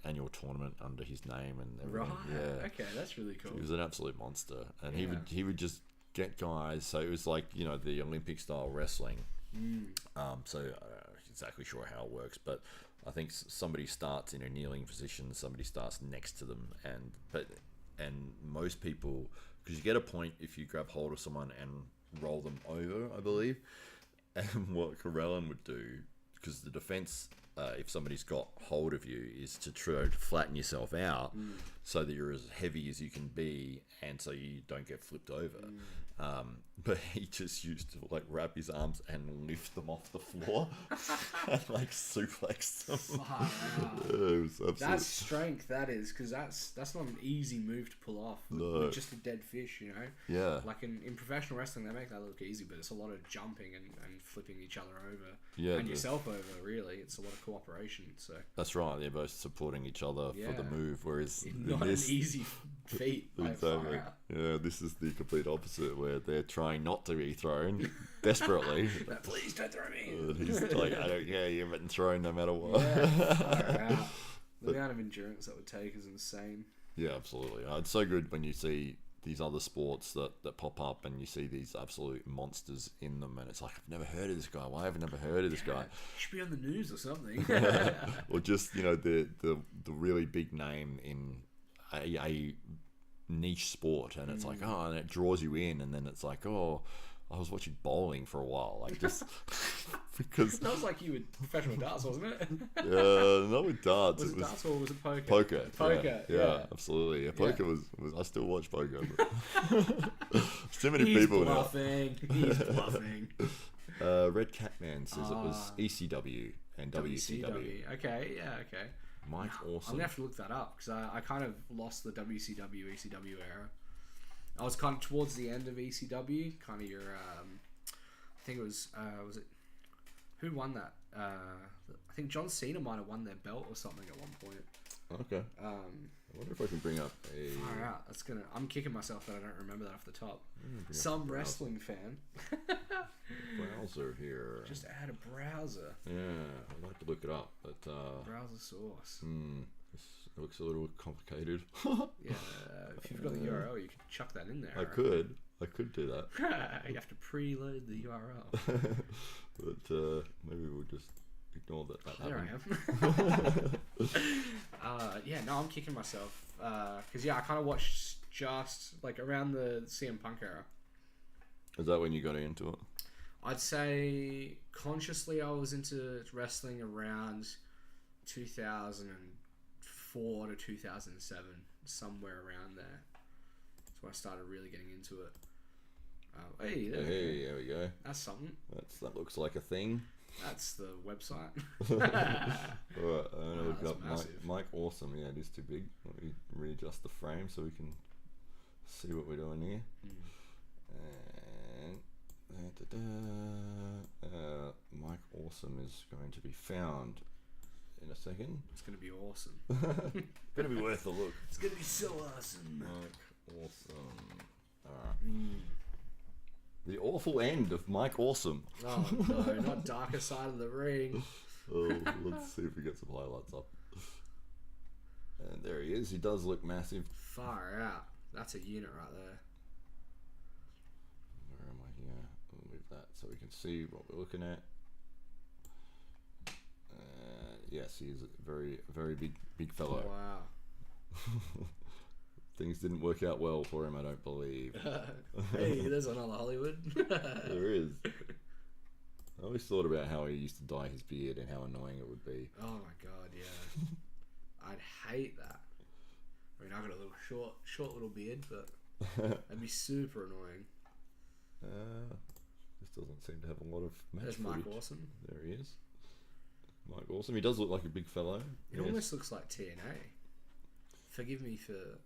annual tournament under his name, and everything. Right. Okay, that's really cool. He was an absolute monster, and he would just get guys. So it was like the Olympic style wrestling. So I'm not exactly sure how it works, but I think somebody starts in a kneeling position, somebody starts next to them, and most people, because you get a point if you grab hold of someone and roll them over, I believe. And what Karelin would do, because the defense, if somebody's got hold of you, is to try to flatten yourself out so that you're as heavy as you can be, and so you don't get flipped over. But he just used to like wrap his arms and lift them off the floor and like suplex them. That's strength, that is, because that's not an easy move to pull off with just a dead fish, Yeah. Like in professional wrestling, they make that look easy, but it's a lot of jumping and flipping each other over. Yeah, and yourself over, really. It's a lot of cooperation. So that's right. They're both supporting each other for the move, whereas not an easy feat. Exactly. Yeah, this is the complete opposite, where they're trying not to be thrown desperately. Please don't throw me. And he's like, I don't care, you're getting thrown no matter what. Yeah, the amount of endurance that would take is insane. Yeah, absolutely. It's so good when you see these other sports that pop up and you see these absolute monsters in them, and it's like, I've never heard of this guy. Why have I never heard of this guy? He should be on the news or something. Or just the really big name in a niche sport, and it's like, and it draws you in, and then it's like, I was watching bowling for a while, like just because. That was like you with professional darts, wasn't it? Not with darts. Was it darts or was it poker? Poker. Yeah, absolutely. Yeah, poker was. I still watch poker. But too many people now. He's bluffing. Red Catman says it was ECW and WCW. Okay, yeah, okay. Mike Awesome. I'm gonna have to look that up because I kind of lost the WCW ECW era. I was kind of towards the end of ECW, kind of your I think it was it who won that? I think John Cena might have won their belt or something at one point. Okay. I wonder if I can bring up a. Far out. I'm kicking myself that I don't remember that off the top. Some wrestling fan. Browser here. Just add a browser. Yeah, I'd like to look it up, but. Browser source. This looks a little complicated. Yeah, if you've got the URL, you can chuck that in there. I could do that. You have to preload the URL. But maybe we'll just ignore that. There I am. Yeah, no, I'm kicking myself. Because, I kind of watched just, like, around the CM Punk era. Is that when you got into it? I'd say consciously I was into wrestling around 2004 to 2007, somewhere around there. That's when I started really getting into it. There we go. That's something. That looks like a thing. That's the website. Alright, I'm gonna look up massive. Mike Awesome. Yeah, it is too big. Let me readjust the frame so we can see what we're doing here. And Mike Awesome is going to be found in a second. It's gonna be awesome. Gonna be worth a look. It's gonna be so awesome. Mike Awesome. Alright. The awful end of Mike Awesome. Oh no, not darker side of the ring. Let's see if we get some highlights up. And there he is. He does look massive. Far out. That's a unit right there. Where am I here? I'll move that so we can see what we're looking at. Yes, he's a very, very big fellow. Oh, wow. Things didn't work out well for him, I don't believe. Hey, there's another Hollywood. There is. I always thought about how he used to dye his beard and how annoying it would be. Oh my god, yeah. I'd hate that. I mean, I've got a little short little beard, but that'd be super annoying. This doesn't seem to have a lot of match There's footage. Mike Awesome. There he is. Mike Awesome. He does look like a big fellow. It almost looks like TNA. Forgive me for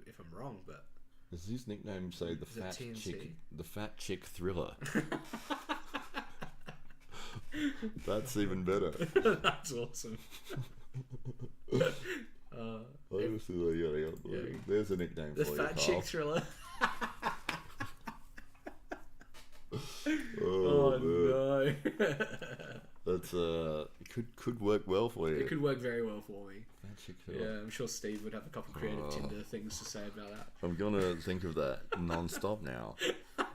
if I'm wrong, but does his nickname say the fat chick? The fat chick thriller. That's even better. That's awesome. There's a nickname The for you, fat Kyle. chick thriller. Oh no. That's could work well for you. It could work very well for me. Fat chick thriller. Yeah, I'm sure Steve would have a couple creative Tinder things to say about that. I'm gonna think of that non-stop now.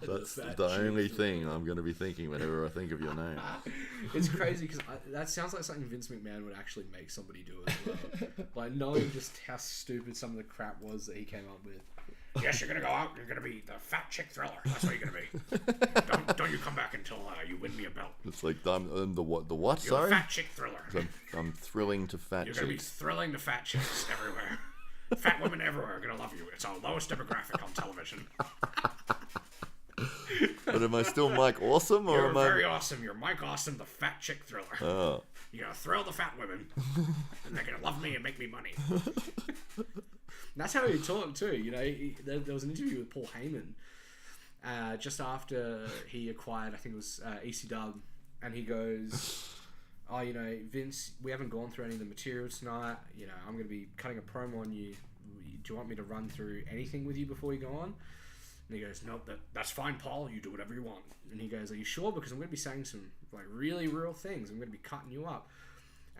That's fat the chick only thing I'm gonna be thinking whenever I think of your name. It's crazy because that sounds like something Vince McMahon would actually make somebody do as well. Like knowing just how stupid some of the crap was that he came up with. Yes, you're gonna go out. You're gonna be the fat chick thriller. That's what you're gonna be. Don't you come back until you win me a belt. It's like I'm the what? The what? You're Sorry. the fat chick thriller. I'm thrilling to fat You're chicks. gonna be thrilling to fat chicks everywhere. Fat women everywhere are gonna love you. It's our lowest demographic on television. But am I still Mike Awesome, or You're am I? very awesome. You're Mike Awesome, the fat chick thriller. Oh. You're gonna thrill the fat women, and they're gonna love me and make me money. That's how he talked too. You know, there was an interview with Paul Heyman just after he acquired, I think it was ECW, and he goes, "Oh, you know, Vince, we haven't gone through any of the material tonight. You know, I'm going to be cutting a promo on you. Do you want me to run through anything with you before you go on?" And he goes, "Nope, that's fine, Paul. You do whatever you want." And he goes, "Are you sure? Because I'm going to be saying some like really real things. I'm going to be cutting you up."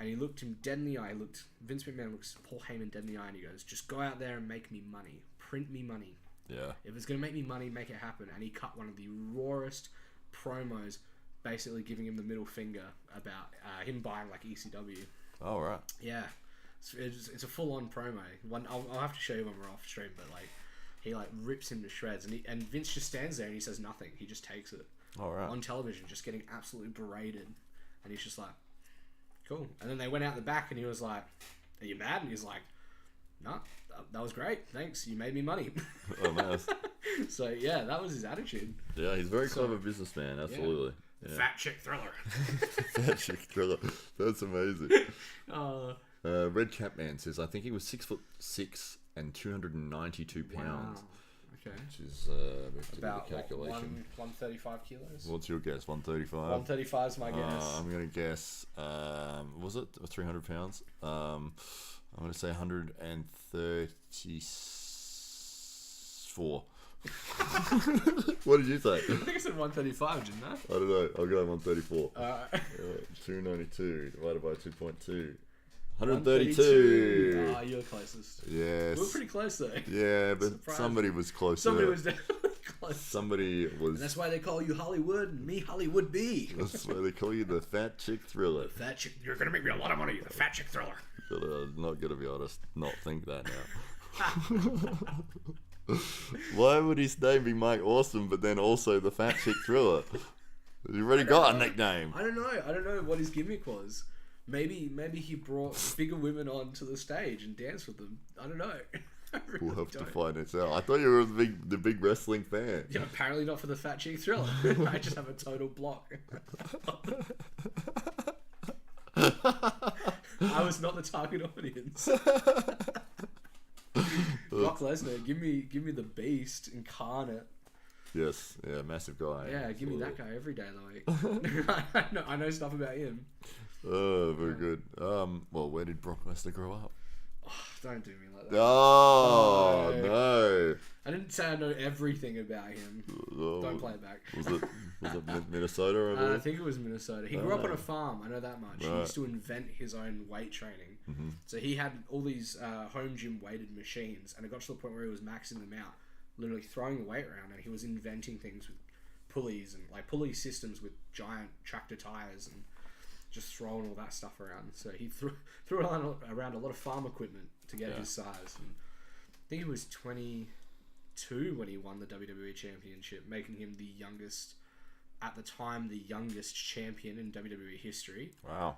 And he looked him dead in the eye. Vince McMahon looks Paul Heyman dead in the eye, and he goes, "Just go out there and make me money. Print me money. Yeah. If it's going to make me money, make it happen." And he cut one of the rawest promos, basically giving him the middle finger about him buying like ECW. Oh right. Yeah, it's a full-on promo. I'll have to show you when we're off stream, but like he like rips him to shreds, and Vince just stands there and he says nothing. He just takes it. All right. on television, just getting absolutely berated, and he's just like, cool. And then they went out the back, and he was like, "Are you mad?" And he's like, "No, that was great. Thanks. You made me money." Oh, nice. So yeah, that was his attitude. Yeah, he's a very clever businessman. Absolutely. Yeah. Fat chick thriller. Fat chick thriller. That's amazing. Red Capman says, I think he was 6'6" and 292 pounds. Wow. Okay. Which is About the calculation. 135 kilos. What's your guess? 135. 135 is my guess. I'm gonna guess. Was it 300 pounds? I'm gonna say 134. What did you say? I think I said 135, didn't I? I don't know. I'll go 134. 292 divided by 2.2. 132. Ah, you're closest. Yes. We were pretty close though. Yeah, but Surprise. somebody was closer. Somebody was definitely close. Somebody was. And that's why they call you Hollywood and me Hollywood B. That's why they call you the fat chick thriller. Fat chick, you're gonna make me a lot of money. The fat chick thriller. But I'm not gonna be honest, not think that now. Why would his name be Mike Awesome, but then also the fat chick thriller? He's already got a nickname. I don't know what his gimmick was. Maybe he brought bigger women onto the stage and danced with them. I don't know. I really We'll have to don't. find it out. I thought you were the big wrestling fan. Yeah, apparently not for the fat chick thriller. I just have a total block. I was not the target audience. Brock Lesnar, give me the beast incarnate. Yes, yeah, massive guy. Yeah, give me that guy every day of the week. I know stuff about him. Oh, very good. Well, where did Brock Lesnar grow up? Oh, don't do me like that. Oh, no. I didn't say I know everything about him. Oh, Don't play it back. Was it Minnesota? I think it was Minnesota. He grew up on a farm. I know that much. He used to invent his own weight training. Mm-hmm. So he had all these home gym weighted machines, and it got to the point where he was maxing them out, literally throwing the weight around, and he was inventing things with pulleys and like pulley systems with giant tractor tires and just throwing all that stuff around. So he threw around a lot of farm equipment to get his size. And I think he was 22 when he won the WWE Championship, making him the youngest, at the time, the youngest champion in WWE history. Wow.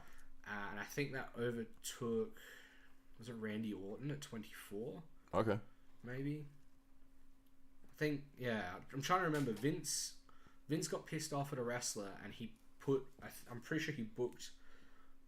And I think that overtook, was it Randy Orton at 24? Okay. Maybe. I think, yeah. I'm trying to remember. Vince got pissed off at a wrestler, and he put, I'm pretty sure he booked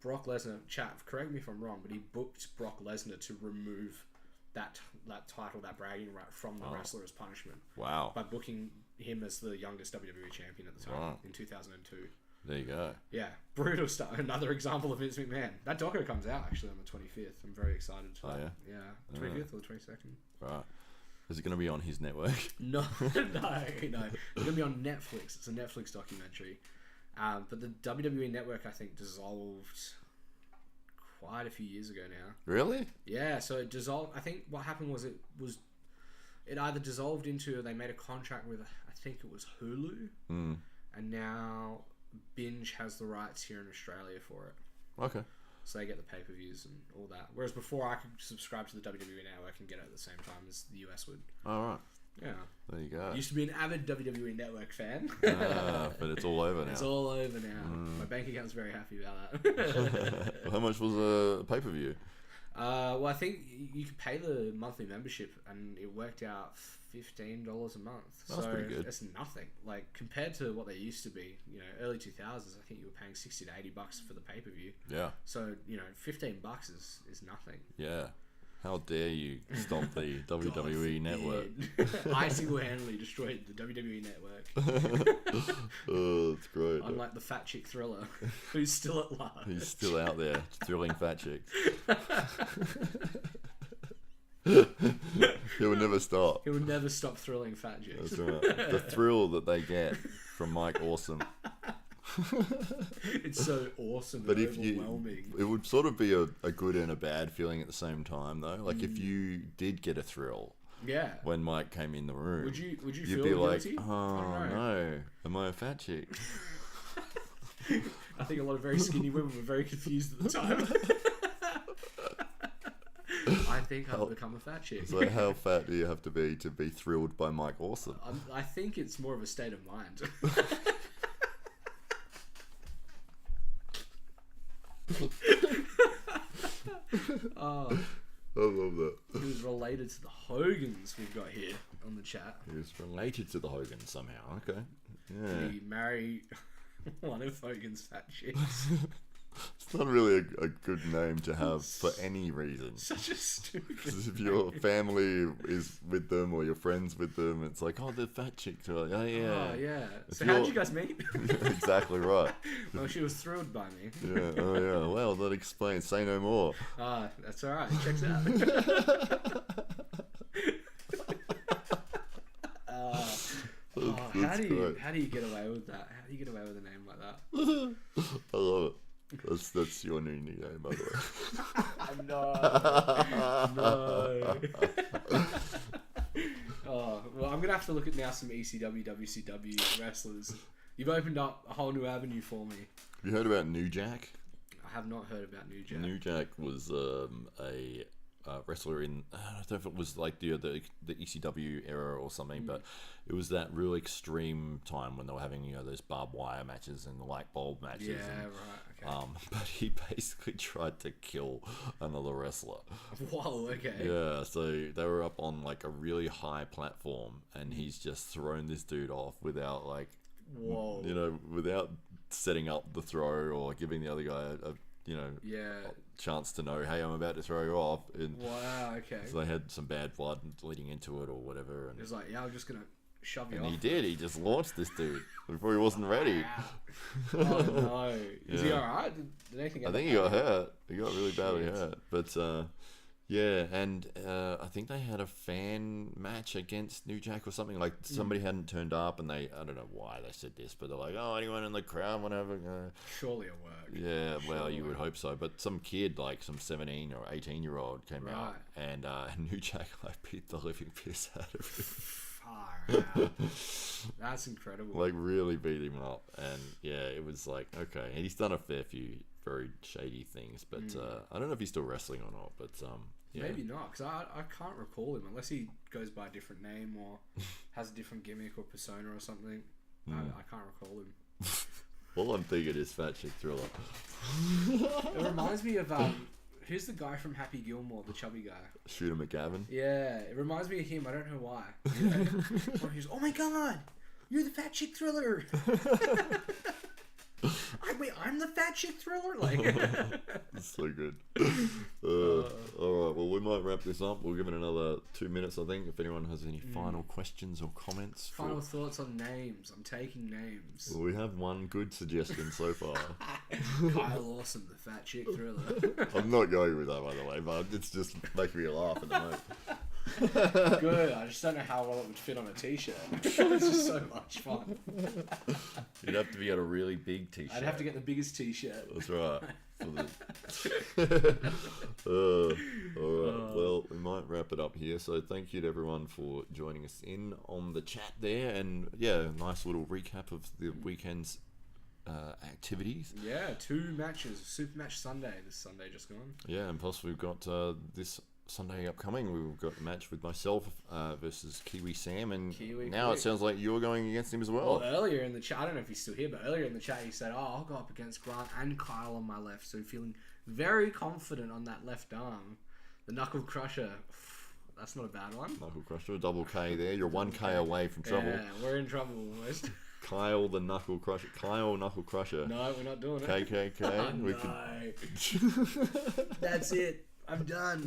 Brock Lesnar. Chat, correct me if I'm wrong, but he booked Brock Lesnar to remove that title, that bragging right from the wrestler as punishment. Wow. By booking him as the youngest WWE champion at the time in 2002. There you go. Yeah, brutal stuff. Another example of Vince McMahon. That doco comes out actually on the 25th. I'm very excited for that. Yeah? Yeah, 25th or the 22nd. Right. Is it going to be on his network? No. It's going to be on Netflix. It's a Netflix documentary. But the WWE Network, I think, dissolved quite a few years ago now. Really? Yeah, so it dissolved. I think what happened was it either dissolved into, or they made a contract with, I think it was Hulu, and now Binge has the rights here in Australia for it. Okay. So they get the pay-per-views and all that. Whereas before, I could subscribe to the WWE Network and get it at the same time as the US would. All right. Yeah. There you go. I used to be an avid WWE Network fan. But it's all over now. It's all over now. My bank account's very happy about that. How much was a pay-per-view? Well, I think you could pay the monthly membership, and it worked out $15 a month. That's pretty good. It's nothing. Like, compared to what they used to be, early 2000s, I think you were paying $60 to $80 for the pay-per-view. Yeah. So, $15 is nothing. Yeah. How dare you stop the WWE Network? I single-handedly destroyed the WWE Network. Oh, that's great. Unlike the fat chick thriller, who's still at large. He's still out there, thrilling fat chicks. He will never stop. He will never stop thrilling fat chicks. That's right. The thrill that they get from Mike Awesome. It's so awesome But and if overwhelming. it would sort of be a good and a bad feeling at the same time, though. Like if you did get a thrill Yeah. when Mike came in the room, Would you you'd feel be like, guilty? oh no, am I a fat chick? I think a lot of very skinny women were very confused at the time. I think I've become a fat chick. So how fat do you have to be thrilled by Mike Awesome? I think it's more of a state of mind. related to the Hogans we've got here on the chat. He's related to the Hogan somehow. Okay. Yeah. Did he marry one of Hogan's fat chicks? It's not really a good name to have for any reason. Such a stupid. Because if your family is with them or your friends with them, it's like, oh, the fat chick. They're like, oh yeah. Oh yeah. If So how did you're- you guys meet? Exactly right. Well, she was thrilled by me. Yeah. Oh yeah. Well, that explains. Say no more. Ah, that's all right. Checks out. How do you get away with that? How do you get away with a name like that? I love it. That's your new nickname, by the way. No. Oh, well, I'm gonna have to look at now some ECW, WCW wrestlers. You've opened up a whole new avenue for me. Have you heard about New Jack? I have not heard about New Jack. New Jack was a wrestler in, I don't know if it was like the ECW era or something, but it was that real extreme time when they were having, you know, those barbed wire matches and the light bulb matches. Yeah, and, right. Okay. but he basically tried to kill another wrestler. Whoa. Okay. Yeah, so they were up on like a really high platform, and he's just thrown this dude off without like, Whoa. you know, without setting up the throw or giving the other guy a chance to know, hey, I'm about to throw you off. And wow. Okay. so they had some bad blood leading into it or whatever. And It was like, yeah, I'm just gonna shove you and off. he did. He just launched this dude before he wasn't ready. Oh no. Is he Yeah. alright? Did anything? I think he got hurt. He got really badly hurt. But yeah, and I think they had a fan match against New Jack or something. Like somebody hadn't turned up, and I don't know why they said this, but they're like, oh, anyone in the crowd want to have a Surely it worked. Yeah, well, Surely. you would hope so. But some kid, like some 17 or 18-year-old, came out, and New Jack like beat the living piss out of him. Far out. That's incredible. Like really beat him up, and yeah, it was like, okay, and he's done a fair few very shady things, but I don't know if he's still wrestling or not. But yeah. Maybe not, because I can't recall him unless he goes by a different name or has a different gimmick or persona or something. I can't recall him. All I'm thinking is Fat Chick Thriller. It reminds me of who's the guy from Happy Gilmore, the chubby guy? Shooter McGavin. Yeah, it reminds me of him. I don't know why. Where he's, oh my god, you're the Fat Chick Thriller. I'm the Fat Chick Thriller. Like, It's so good. All right, well, we might wrap this up. We'll give it another 2 minutes, I think. If anyone has any final questions or comments. Final thoughts on names. I'm taking names. Well, we have one good suggestion so far. Kyle Awesome, the Fat Chick Thriller. I'm not going with that, by the way, but it's just making me laugh at the moment. Good. I just don't know how well it would fit on a t-shirt. It's just so much fun. You'd have to be at a really big t-shirt. I'd have to get the biggest t-shirt. That's right. All right. Well, we might wrap it up here. So thank you to everyone for joining us in on the chat there, and yeah, nice little recap of the weekend's activities. Yeah, 2 matches. Super Match Sunday. This Sunday just gone. Yeah, and plus we've got this Sunday upcoming. We've got a match with myself versus Kiwi Sam, and now it sounds like you're going against him as well. Well, earlier in the chat, I don't know if he's still here, but earlier in the chat he said, I'll go up against Grant and Kyle on my left, so feeling very confident on that left arm. The Knuckle Crusher, that's not a bad one. Knuckle Crusher, double K there. You're 1K away from trouble. Yeah, we're in trouble almost. Kyle the Knuckle Crusher. Kyle Knuckle Crusher. No, we're not doing it. KKK. Oh, We no. That's it. I'm done.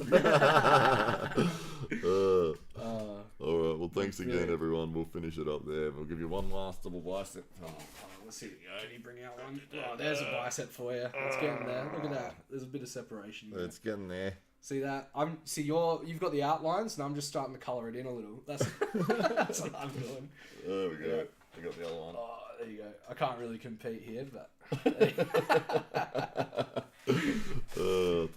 All right. Well, thanks again, everyone. We'll finish it up there. We'll give you one last double bicep. Let's see. Did he bring out one? Oh, there's a bicep for you. It's getting there. Look at that. There's a bit of separation there. It's getting there. See that? You've got the outlines, and I'm just starting to colour it in a little. That's what I'm doing. There we go. I got the other one. Oh, there you go. I can't really compete here, but. Thank